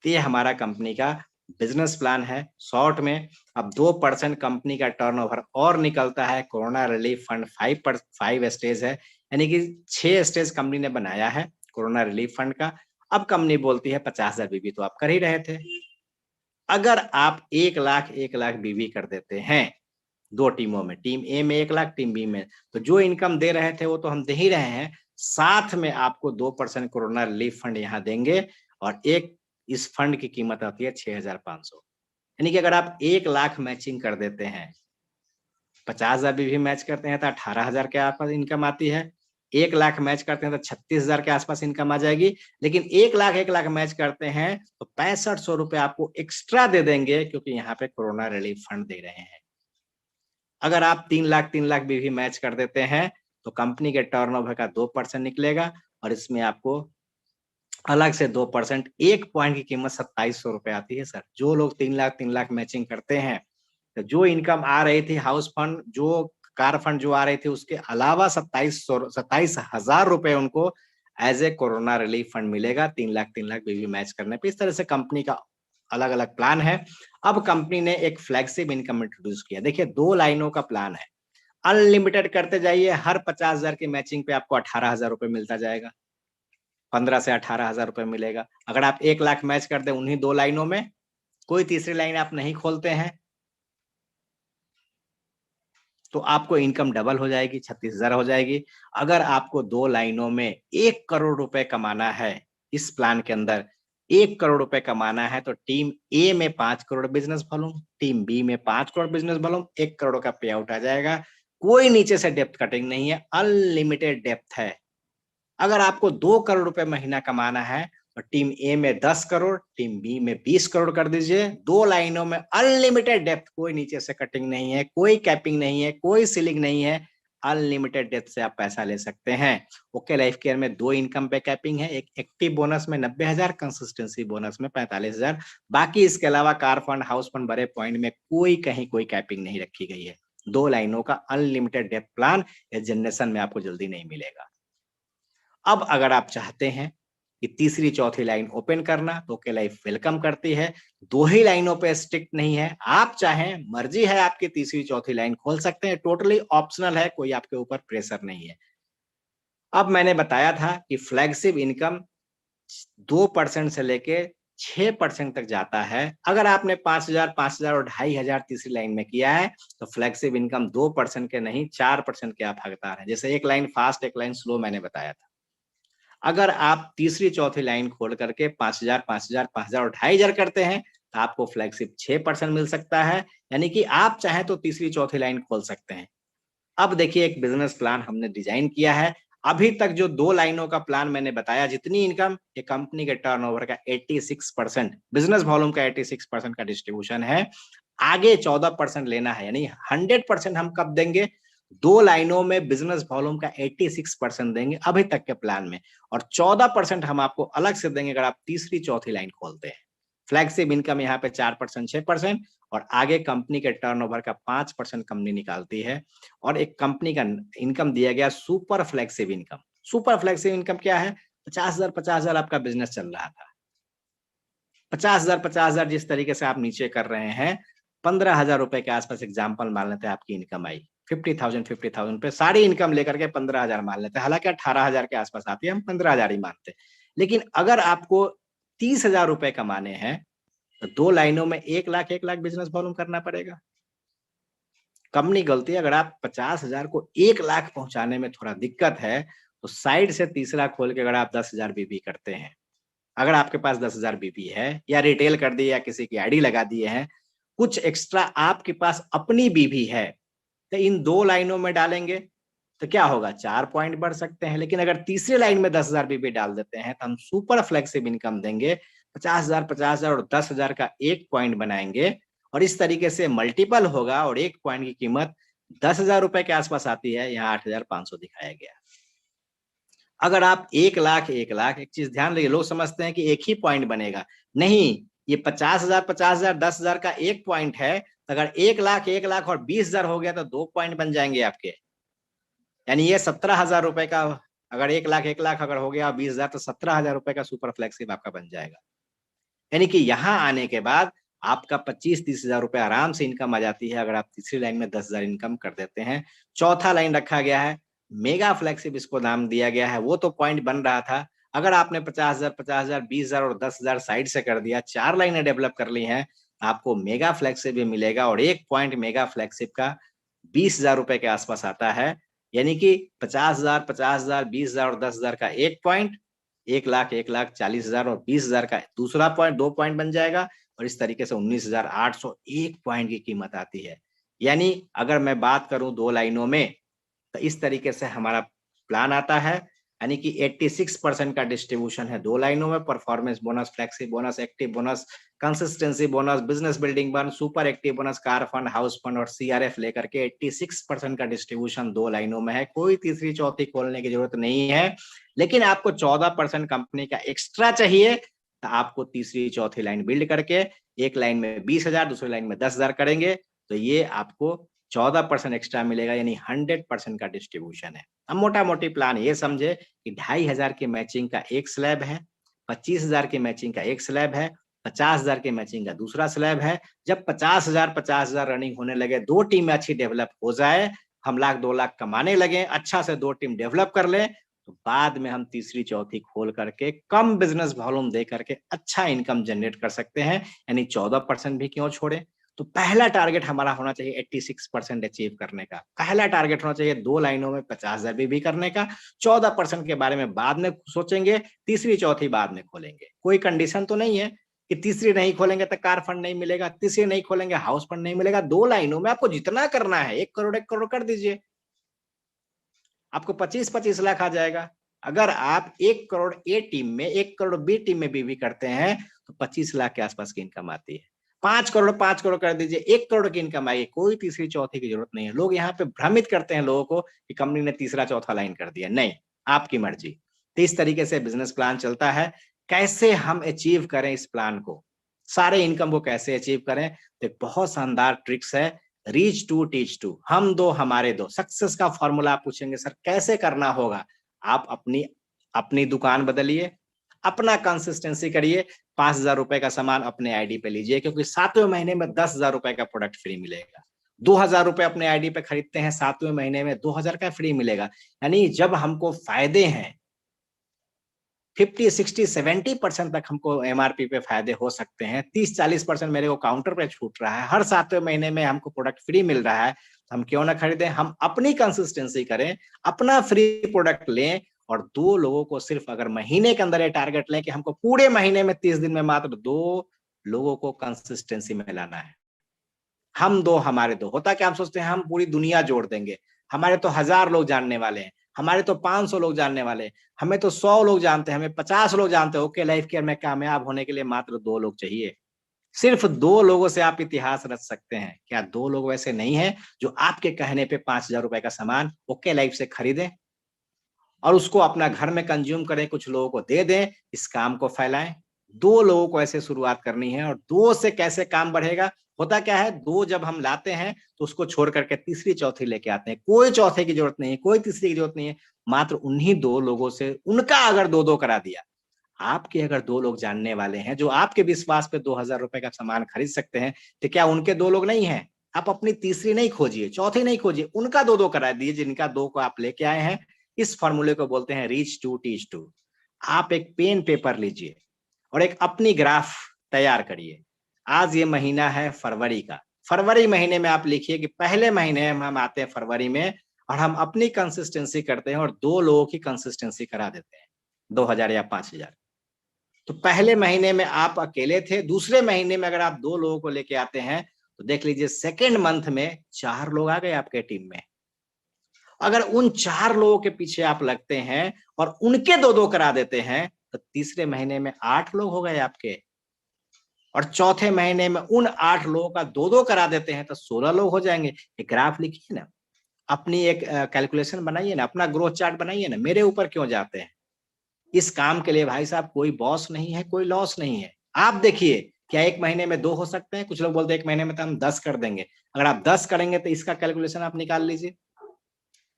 तो ये हमारा कंपनी का बिजनेस प्लान है शॉर्ट में। अब 2% कंपनी का टर्नओवर और निकलता है। कोरोना रिलीफ फंड 5 स्टेज है, यानी कि 6 स्टेज कंपनी ने बनाया है कोरोना रिलीफ फंड का। अब कंपनी बोलती है 50,000 बीवी तो आप कर ही रहे थे। अगर आप 1,00,000 बीवी कर देते हैं 2 टीमों में, टीम ए में 1,00,000, टीम बी में, तो जो इनकम दे रहे थे वो तो हम दे ही रहे हैं, साथ में आपको 2% कोरोना रिलीफ फंड यहाँ देंगे। और एक इस फंड की कीमत आती है 6,500। यानी कि अगर आप 1,00,000 मैचिंग कर देते हैं, 50,000 भी मैच करते हैं तो 18,000 के आसपास इनकम आती है। 1 लाख मैच करते हैं तो 36,000 के आसपास इनकम आ जाएगी। लेकिन 1 लाख मैच करते हैं तो 6500 रुपए आपको एक्स्ट्रा दे देंगे, क्योंकि यहाँ पे कोरोना रिलीफ फंड दे रहे हैं। अगर आप 3 लाख भी मैच कर देते हैं तो कंपनी के टर्नओवर का 2% निकलेगा, और इसमें आपको अलग से 2%, 1 पॉइंट की कीमत 2700 रुपए आती है सर। जो लोग 3 लाख मैचिंग करते हैं, तो जो इनकम आ रही थी हाउस फंड, जो कार फंड जो आ रही थी, उसके अलावा 27,000 रुपए उनको as a corona relief fund मिलेगा 3 लाख भी मैच करने पे। इस तरह से कंपनी का अलग अलग प्लान है। अब कंपनी ने एक फ्लैगशिप इनकम इंट्रोड्यूस किया। देखिए 2 लाइनों का प्लान है। अनलिमिटेड करते जाइए, हर 50,000 की मैचिंग पे आपको 18,000 रुपए मिलता जाएगा। 15 से 18,000 रुपए मिलेगा। अगर आप 1 लाख मैच कर दे उन्हीं 2 लाइनों में, कोई तीसरी लाइन आप नहीं खोलते हैं, तो आपको इनकम डबल हो जाएगी, 36,000 हो जाएगी। अगर आपको 2 लाइनों में 1 करोड़ रुपए कमाना है, इस प्लान के अंदर 1 करोड़ रुपए कमाना है, तो टीम ए में 5 crore business volume, team B में 5 करोड़ बिजनेस वॉल्यूम, 1 करोड़ का पे आउट आ जाएगा। कोई नीचे से डेप्थ कटिंग नहीं है, अनलिमिटेड डेप्थ है। अगर आपको 2 करोड़ रुपए महीना कमाना है, तो टीम ए में 10 करोड़, टीम बी में 20 करोड़ कर दीजिए। 2 लाइनों में अनलिमिटेड डेप्थ, कोई नीचे से कटिंग नहीं है, कोई कैपिंग नहीं है, कोई सीलिंग नहीं है। अनलिमिटेड डेप्थ से आप पैसा ले सकते हैं। ओके लाइफ केयर में 2 इनकम पे कैपिंग है, एक एक्टिव बोनस में 90,000, कंसिस्टेंसी बोनस में 45,000। बाकी इसके अलावा कार फंड, हाउस फंड, बड़े पॉइंट में कोई कहीं कोई कैपिंग नहीं रखी गई है। 2 लाइनों का अनलिमिटेड डेप्थ प्लान इस जनरेशन में आपको जल्दी नहीं मिलेगा। अब अगर आप चाहते हैं कि तीसरी चौथी लाइन ओपन करना, तो ओके लाइफ वेलकम करती है। 2 ही लाइनों पे स्ट्रिक्ट नहीं है, आप चाहें, मर्जी है आपकी, तीसरी चौथी लाइन खोल सकते हैं, टोटली ऑप्शनल है, कोई आपके ऊपर प्रेशर नहीं है। अब मैंने बताया था कि फ्लैगशिप इनकम 2% से लेके 6% तक जाता है। अगर आपने 5,000, 5,000 और 2,500 तीसरी लाइन में किया है, तो फ्लैगशिप इनकम 2% के नहीं 4% के आप हकदार हैं। जैसे एक लाइन फास्ट, एक लाइन स्लो मैंने बताया था। अगर आप तीसरी चौथी लाइन खोल करके 5,000, 5,000, 5,000 और 2,500 करते हैं, तो आपको फ्लैगशिप 6% मिल सकता है। यानी कि आप चाहें तो तीसरी चौथी लाइन खोल सकते हैं। अब देखिए एक बिजनेस प्लान हमने डिजाइन किया है। अभी तक जो 2 लाइनों का प्लान मैंने बताया, जितनी इनकम, ये कंपनी के टर्नओवर का 86%, बिजनेस वॉल्यूम का 86% का डिस्ट्रीब्यूशन है। आगे 14% लेना है, यानी 100% हम कब देंगे? 2 लाइनों में बिजनेस वॉल्यूम का 86% देंगे अभी तक के प्लान में, और 14% हम आपको अलग से देंगे अगर आप तीसरी चौथी लाइन खोलते हैं। फ्लैगशिप इनकम यहाँ पे 4%, 6%, और आगे कंपनी के टर्नओवर का 5% कंपनी निकालती है। और एक कंपनी का इनकम दिया गया super flagship income. Super flagship income क्या है? 50,000 आपका बिजनेस चल रहा था, 50,000 जिस तरीके से आप नीचे कर रहे हैं, 15,000 रुपए के आसपास एग्जाम्पल मान लेते हैं आपकी इनकम आई, 50,000 पे सारी इनकम लेकर के 15,000 मान लेते हैं। हालांकि 18,000 के आसपास आती है, हम 15,000 ही मानते हैं। लेकिन अगर आपको 30,000 रुपए कमाने हैं, तो 2 लाइनों में 1 लाख बिजनेस वॉल्यूम करना पड़ेगा। कंपनी गलती है, अगर आप 50,000 को 1 लाख पहुंचाने में थोड़ा दिक्कत है, तो साइड से तीसरा खोल के अगर आप 10,000 बीबी करते हैं, अगर आपके पास 10,000 बीबी है, या रिटेल कर दी, या किसी की आईडी लगा दिए हैं, कुछ एक्स्ट्रा आपके पास अपनी बीबी है, तो इन 2 लाइनों में डालेंगे तो क्या होगा? 4 पॉइंट बढ़ सकते हैं। लेकिन अगर तीसरी लाइन में 10,000 बीबी डाल देते हैं, तो हम सुपर फ्लेक्सिब इनकम देंगे, 50,000 और 10,000 का 1 पॉइंट बनाएंगे, और इस तरीके से मल्टीपल होगा, और 1 पॉइंट की कीमत 10,000 रुपए के आसपास आती है, यहाँ 8,500 दिखाया गया। अगर आप 1 लाख, 1 लाख, एक चीज ध्यान रखिए, लोग समझते हैं कि एक ही पॉइंट बनेगा, नहीं, ये 50,000, 10,000 का 1 पॉइंट है। अगर 1 लाख, 1 लाख और 20,000 हो गया, तो 2 पॉइंट बन जाएंगे आपके। यानी ये 17,000 रुपए का, अगर 1 लाख, 1 लाख अगर हो गया 20,000, तो 17,000 रुपए का सुपर फ्लेक्सिब आपका बन जाएगा। यानी कि यहाँ आने के बाद आपका 25-30,000 रुपए आराम से इनकम आ जाती है, अगर आप तीसरी लाइन में 10,000 इनकम कर देते हैं। चौथा लाइन रखा गया है मेगा फ्लैगशिप, इसको नाम दिया गया है। वो तो पॉइंट बन रहा था, अगर आपने 50,000, 20,000 और 10,000 साइड से कर दिया, 4 लाइनें डेवलप कर ली हैं, आपको मेगा फ्लैगशिप भी मिलेगा, और 1 पॉइंट मेगा फ्लैगशिप का 20,000 रुपए के आसपास आता है। यानी कि 50,000, 20,000 और 10,000 का 1 पॉइंट, 1 लाख, 1,40,000 और 20,000 का दूसरा पॉइंट, 2 पॉइंट बन जाएगा, और इस तरीके से 19,800 1 पॉइंट की कीमत आती है। यानी अगर मैं बात करूं 2 लाइनों में, तो इस तरीके से हमारा प्लान आता है, यानी कि 86% का डिस्ट्रीब्यूशन है 2 लाइनों में, performance bonus, flexi bonus, active bonus, consistency bonus, business building bonus, super active bonus, car fund, house fund और सीआरएफ लेकर के 86% का डिस्ट्रीब्यूशन 2 लाइनों में है। कोई तीसरी चौथी खोलने की जरूरत नहीं है। लेकिन आपको 14% कंपनी का एक्स्ट्रा चाहिए तो आपको तीसरी चौथी लाइन बिल्ड करके एक लाइन में 20,000, दूसरी लाइन में 10,000 करेंगे तो ये आपको 14% एक्स्ट्रा मिलेगा, यानी 100% का डिस्ट्रीब्यूशन है। अब मोटा मोटी प्लान ये समझे कि 2,500 की मैचिंग का एक स्लैब है, 25,000 की मैचिंग का एक स्लैब है, 50,000 की मैचिंग का दूसरा स्लैब है। जब 50,000 रनिंग होने लगे, 2 टीमें अच्छी डेवलप हो जाए, हम 1,00,000-2,00,000 कमाने लगे, अच्छा से 2 टीम डेवलप कर ले, तो बाद में हम तीसरी चौथी खोल करके कम बिजनेस वॉल्यूम दे करके अच्छा इनकम जनरेट कर सकते हैं। यानी 14% भी क्यों छोड़े। तो पहला टारगेट हमारा होना चाहिए 86% अचीव करने का। पहला टारगेट होना चाहिए 2 लाइनों में 50,000 भी करने का। 14% के बारे में बाद में सोचेंगे, तीसरी चौथी बाद में खोलेंगे। कोई कंडीशन तो नहीं है कि तीसरी नहीं खोलेंगे तो कार फंड नहीं मिलेगा, तीसरी नहीं खोलेंगे हाउस फंड नहीं मिलेगा। 2 लाइनों में आपको जितना करना है 1 करोड़ 1 करोड़ कर दीजिए, आपको 25-25 लाख आ जाएगा। अगर आप 1 करोड़ ए टीम में 1 करोड़ बी टीम में भी करते हैं तो 25 लाख के आसपास की इनकम आती है। 5 करोड़ कर दीजिए, 1 करोड़ की इनकम आएगी, कोई तीसरी चौथी की जरूरत नहीं है। लोग यहाँ पे भ्रमित करते हैं लोगों को कि कंपनी ने तीसरा चौथा लाइन कर दिया, नहीं, आपकी मर्जी। तो इस तरीके से बिजनेस प्लान चलता है। कैसे हम अचीव करें इस प्लान को, सारे इनकम को कैसे अचीव करें, तो एक बहुत शानदार ट्रिक्स है, रीच टू टीच टू, हम दो हमारे दो। सक्सेस का फॉर्मूला आप पूछेंगे सर कैसे करना होगा, आप अपनी अपनी दुकान बदलिए, अपना कंसिस्टेंसी करिए, 5,000 रुपए का सामान अपने आईडी पे लीजिए, क्योंकि 7वें महीने में 10,000 रुपए का प्रोडक्ट फ्री मिलेगा। 2,000 रुपए अपने आईडी पे खरीदते हैं, 7वें महीने में 2,000 का फ्री मिलेगा। यानी जब हमको फायदे हैं 50, 60, 70% तक हमको एमआरपी पे फायदे हो सकते हैं, 30-40% मेरे को काउंटर पे छूट रहा है, हर 7वें महीने में हमको प्रोडक्ट फ्री मिल रहा है, तो हम क्यों ना खरीदें। हम अपनी कंसिस्टेंसी करें, अपना फ्री प्रोडक्ट लें और 2 लोगों को सिर्फ अगर महीने के अंदर ये टारगेट लें कि हमको पूरे महीने में 30 दिन में मात्र 2 लोगों को कंसिस्टेंसी में लाना है। हम दो हमारे दो, होता क्या हम सोचते हैं हम पूरी दुनिया जोड़ देंगे, हमारे तो 1,000 लोग जानने वाले हैं, हमारे तो 500 लोग जानने वाले हैं, हमें तो 100 लोग जानते हैं, हमें 50 लोग जानते हैं। ओके, लाइफ केयर में कामयाब होने के लिए मात्र 2 लोग चाहिए। सिर्फ 2 लोगों से आप इतिहास रच सकते हैं। क्या 2 लोग वैसे नहीं है जो आपके कहने पे 5,000 रुपए का सामान ओके लाइफ से खरीदें और उसको अपना घर में कंज्यूम करें, कुछ लोगों को दे दें, इस काम को फैलाएं। 2 लोगों को ऐसे शुरुआत करनी है और 2 से कैसे काम बढ़ेगा। होता क्या है, 2 जब हम लाते हैं तो उसको छोड़ करके तीसरी चौथी लेके आते हैं। कोई चौथे की जरूरत नहीं है, कोई तीसरी की जरूरत नहीं है, मात्र उन्हीं 2 लोगों से उनका अगर 2-2 करा दिया। आपके अगर 2 लोग जानने वाले हैं जो आपके विश्वास पे 2,000 रुपए का सामान खरीद सकते हैं, तो क्या उनके 2 लोग नहीं हैं। आप अपनी तीसरी नहीं खोजिए, चौथी नहीं खोजिए, उनका 2-2 करा दीजिए जिनका 2 को आप लेके आए हैं। इस फॉर्मूले को बोलते हैं रीच टू टीच टू। आप एक पेन पेपर लीजिए और एक अपनी ग्राफ तैयार करिए। आज ये महीना है फरवरी का, फरवरी महीने में आप लिखिए कि पहले महीने में हम आते हैं फरवरी में और हम अपनी कंसिस्टेंसी करते हैं और 2 लोगों की कंसिस्टेंसी करा देते हैं 2,000 या 5,000। तो पहले महीने में आप अकेले थे, दूसरे महीने में अगर आप 2 लोगों को लेके आते हैं तो देख लीजिए सेकेंड मंथ में 4 लोग आ गए आपके टीम में। अगर उन 4 लोगों के पीछे आप लगते हैं और उनके 2-2 करा देते हैं तो तीसरे महीने में 8 लोग हो गए आपके और चौथे महीने में उन 8 लोगों का 2-2 करा देते हैं तो 16 लोग हो जाएंगे। एक ग्राफ लिखिए ना, अपनी एक कैलकुलेशन बनाइए ना, अपना ग्रोथ चार्ट बनाइए ना। मेरे ऊपर क्यों जाते हैं। इस काम के लिए भाई साहब कोई बॉस नहीं है, कोई लॉस नहीं है। आप देखिए क्या 1 महीने में 2 हो सकते हैं। कुछ लोग बोलते हैं 1 महीने में तो हम 10 कर देंगे। अगर आप 10 करेंगे तो इसका कैलकुलेशन आप निकाल लीजिए।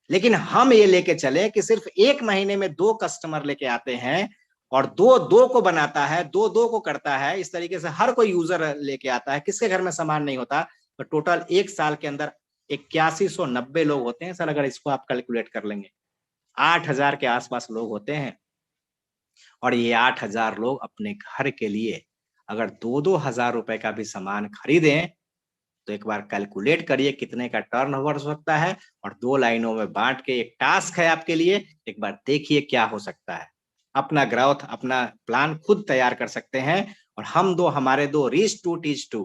लेकिन हम ये लेके चले कि सिर्फ 1 महीने में 2 कस्टमर लेके आते हैं और 2-2 को बनाता है, 2-2 को करता है। इस तरीके से हर कोई यूजर लेके आता है। किसके घर में सामान नहीं होता। तो टोटल 1 साल के अंदर 8190 लोग होते हैं सर, अगर इसको आप कैलकुलेट कर लेंगे 8,000 के आसपास लोग होते हैं। और ये 8,000 लोग अपने घर के लिए अगर 2-2 हजार रुपए का भी सामान खरीदें तो एक बार कैलकुलेट करिए कितने का टर्नओवर हो सकता है और 2 लाइनों में बांट के एक टास्क है आपके लिए, एक बार देखिए क्या हो सकता है। अपना ग्रोथ, अपना प्लान खुद तैयार कर सकते हैं और हम दो हमारे दो, रीच टू टीच टू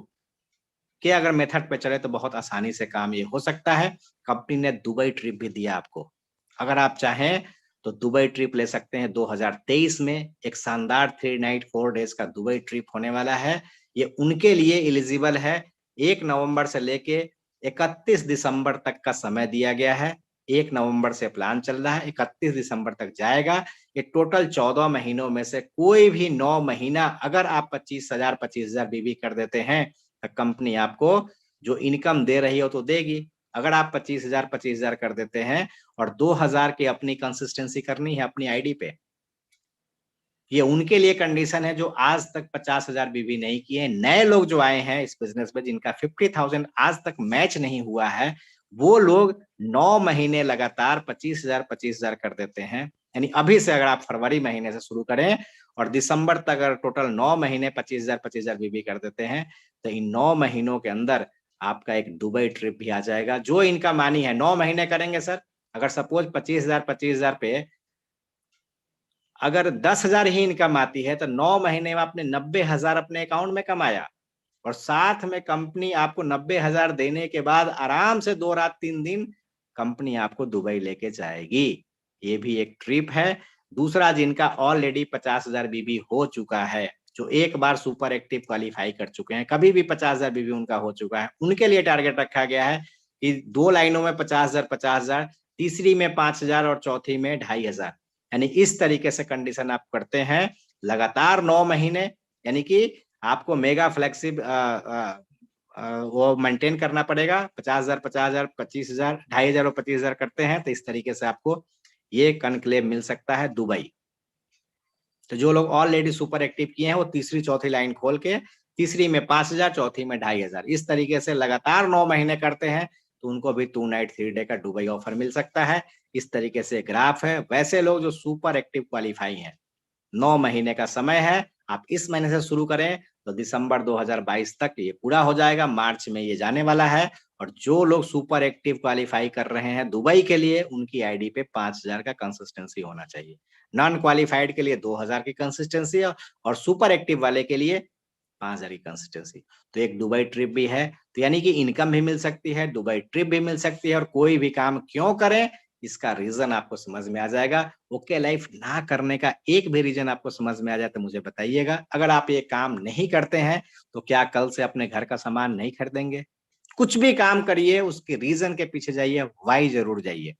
के अगर मेथड पे चले तो बहुत आसानी से काम ये हो सकता है। कंपनी ने दुबई ट्रिप भी दिया आपको। अगर आप चाहें तो दुबई ट्रिप ले सकते हैं 2023 में। एक शानदार 3 नाइट 4 डेज का दुबई ट्रिप होने वाला है। ये उनके लिए एलिजिबल है। 1 नवंबर से लेके 31 दिसंबर तक का समय दिया गया है। 1 नवंबर से प्लान चल रहा है, 31 दिसंबर तक जाएगा। ये टोटल 14 महीनों में से कोई भी 9 महीना अगर आप 25,000 बीबी कर देते हैं तो कंपनी आपको जो इनकम दे रही हो तो देगी। अगर आप 25,000 कर देते हैं और 2,000 की अपनी कंसिस्टेंसी करनी है अपनी आईडी पे, ये उनके लिए कंडीशन है जो आज तक 50,000 बीबी नहीं किए। नए लोग जो आए हैं इस बिजनेस में जिनका 50,000 आज तक मैच नहीं हुआ है, वो लोग 9 महीने लगातार 25,000 कर देते हैं। यानी अभी से अगर आप फरवरी महीने से शुरू करें और दिसंबर तक अगर टोटल 9 महीने 25,000 बीबी कर देते हैं तो इन 9 महीनों के अंदर आपका एक दुबई ट्रिप भी आ जाएगा। जो इनका मानी है 9 महीने करेंगे सर, अगर सपोज 25,000 पे अगर 10,000 ही इनकम आती है तो 9 महीने में आपने 90,000 अपने अकाउंट में कमाया और साथ में कंपनी आपको 90,000 देने के बाद आराम से 2 रात 3 दिन कंपनी आपको दुबई लेके जाएगी। ये भी एक ट्रिप है। दूसरा, जिनका ऑलरेडी 50,000 बीबी हो चुका है, जो एक बार सुपर एक्टिव क्वालिफाई कर चुके हैं, कभी भी 50,000 बीबी उनका हो चुका है, उनके लिए टारगेट रखा गया है कि 2 लाइनों में 50,000, तीसरी में 5,000 और चौथी में 2,500। यानी इस तरीके से कंडीशन आप करते हैं लगातार 9 महीने, यानी कि आपको मेगा फ्लेक्सिब वो मेंटेन करना पड़ेगा। 50,000, 25,000, 2,500 और 25,000 करते हैं तो इस तरीके से आपको ये कनक्लेव मिल सकता है दुबई। तो जो लोग ऑलरेडी सुपर एक्टिव किए हैं वो तीसरी चौथी लाइन खोल के तीसरी में 5,000, चौथी में 2,500 इस तरीके से लगातार 9 महीने करते हैं तो उनको भी 2 नाइट 3 डे का दुबई ऑफर मिल सकता है। इस तरीके से ग्राफ है। वैसे लोग जो सुपर एक्टिव क्वालिफाई हैं, 9 महीने का समय है, आप इस महीने से शुरू करें तो दिसंबर 2022 तक ये पूरा हो जाएगा। मार्च में ये जाने वाला है। और जो लोग सुपर एक्टिव क्वालिफाई कर रहे हैं दुबई के लिए, उनकी आईडी पे 5,000 का कंसिस्टेंसी होना चाहिए। नॉन क्वालिफाइड के लिए 2,000 की कंसिस्टेंसी और सुपर एक्टिव वाले के लिए 5,000 की कंसिस्टेंसी। तो एक दुबई ट्रिप भी है, तो यानी कि इनकम भी मिल सकती है, दुबई ट्रिप भी मिल सकती है। और कोई भी काम क्यों करें इसका रीजन आपको समझ में आ जाएगा। ओके लाइफ ना करने का एक भी रीजन आपको समझ में आ जाए तो मुझे बताइएगा। अगर आप ये काम नहीं करते हैं तो क्या कल से अपने घर का सामान नहीं खरीदेंगे? कुछ भी काम करिए उसके रीजन के पीछे जाइए, व्हाई जरूर जाइए।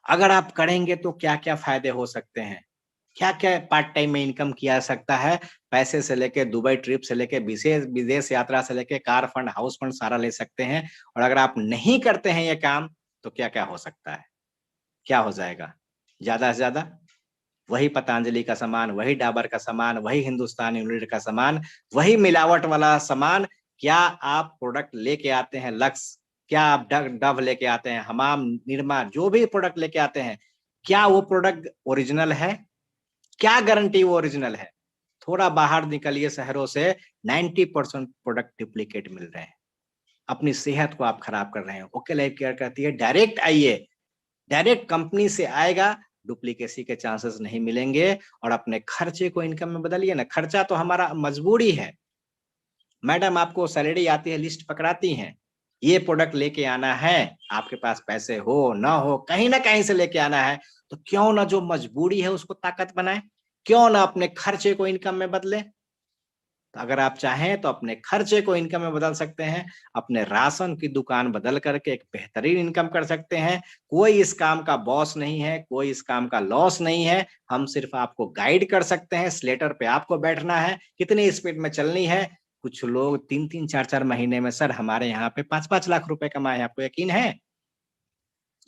अगर आप करेंगे तो क्या-क्या फायदे हो सकते हैं? क्या-क्या पार्ट टाइम में इनकम किया जा सकता है? पैसे से लेके दुबई ट्रिप से लेके विशेष विदेश यात्रा से लेके कार फंड, हाउस फंड सारा ले सकते हैं। और अगर आप नहीं करते हैं ये काम तो क्या-क्या हो सकता है? क्या हो जाएगा? ज़्यादा से ज़्यादा वही पतंजलि का सामान, वही डाबर का सामान, वही हिंदुस्तान यूनिलीवर का सामान, वही मिलावट वाला सामान। क्या आप प्रोडक्ट लेके आते हैं लक्स, क्या आप डव लेके आते हैं, हमाम, निरमा, जो भी प्रोडक्ट लेके आते हैं, क्या वो प्रोडक्ट ओरिजिनल है? क्या गारंटी वो ओरिजिनल है? थोड़ा बाहर निकलिए शहरों से, 90% प्रोडक्ट डुप्लीकेट मिल रहे हैं। अपनी सेहत को आप खराब कर रहे हैं। ओके लाइफ केयर कहती है डायरेक्ट आइए, डायरेक्ट कंपनी से आएगा, डुप्लीकेसी के चांसेस नहीं मिलेंगे। और अपने खर्चे को इनकम में बदलिए ना। खर्चा तो हमारा मजबूरी है। मैडम आपको सैलरी आती है, लिस्ट पकड़ाती हैं, ये प्रोडक्ट लेके आना है, आपके पास पैसे हो ना हो कहीं ना कहीं से लेके आना है। तो क्यों ना जो मजबूरी है उसको ताकत बनाए, क्यों ना अपने खर्चे को इनकम में बदले। तो अगर आप चाहें तो अपने खर्चे को इनकम में बदल सकते हैं। अपने राशन की दुकान बदल करके एक बेहतरीन इनकम कर सकते हैं। कोई इस काम का बॉस नहीं है, कोई इस काम का लॉस नहीं है। हम सिर्फ आपको गाइड कर सकते हैं। स्लेटर पे आपको बैठना है, कितनी स्पीड में चलनी है। कुछ लोग 3-3, 4-4 महीने में सर हमारे यहाँ पे 5-5 लाख रुपए कमाए हैं, आपको यकीन है?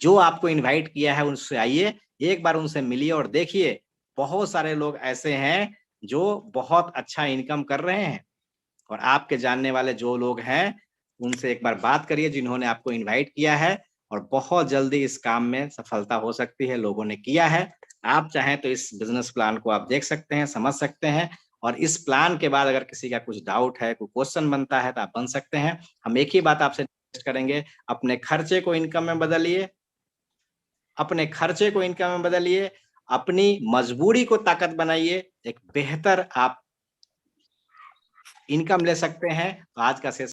जो आपको इनवाइट किया है उससे आइए, एक बार उनसे मिलिए और देखिए, बहुत सारे लोग ऐसे हैं जो बहुत अच्छा इनकम कर रहे हैं। और आपके जानने वाले जो लोग हैं, उनसे एक बार बात करिए जिन्होंने आपको इनवाइट किया है। और बहुत जल्दी इस काम में सफलता हो सकती है, लोगों ने किया है। आप चाहें तो इस बिज़नेस प्लान को आप देख सकते हैं, समझ सकते हैं। और इस प्लान के बाद अगर किसी का कुछ डाउट है, कोई क्वेश्चन बनता है तो आप बन सकते हैं। हम एक ही बात आपसे रिक्वेस्ट करेंगे, अपने खर्चे को इनकम में बदलिए, अपने खर्चे को इनकम में बदलिए, अपनी मजबूरी को ताकत बनाइए, एक बेहतर आप इनकम ले सकते हैं। तो आज का सेशन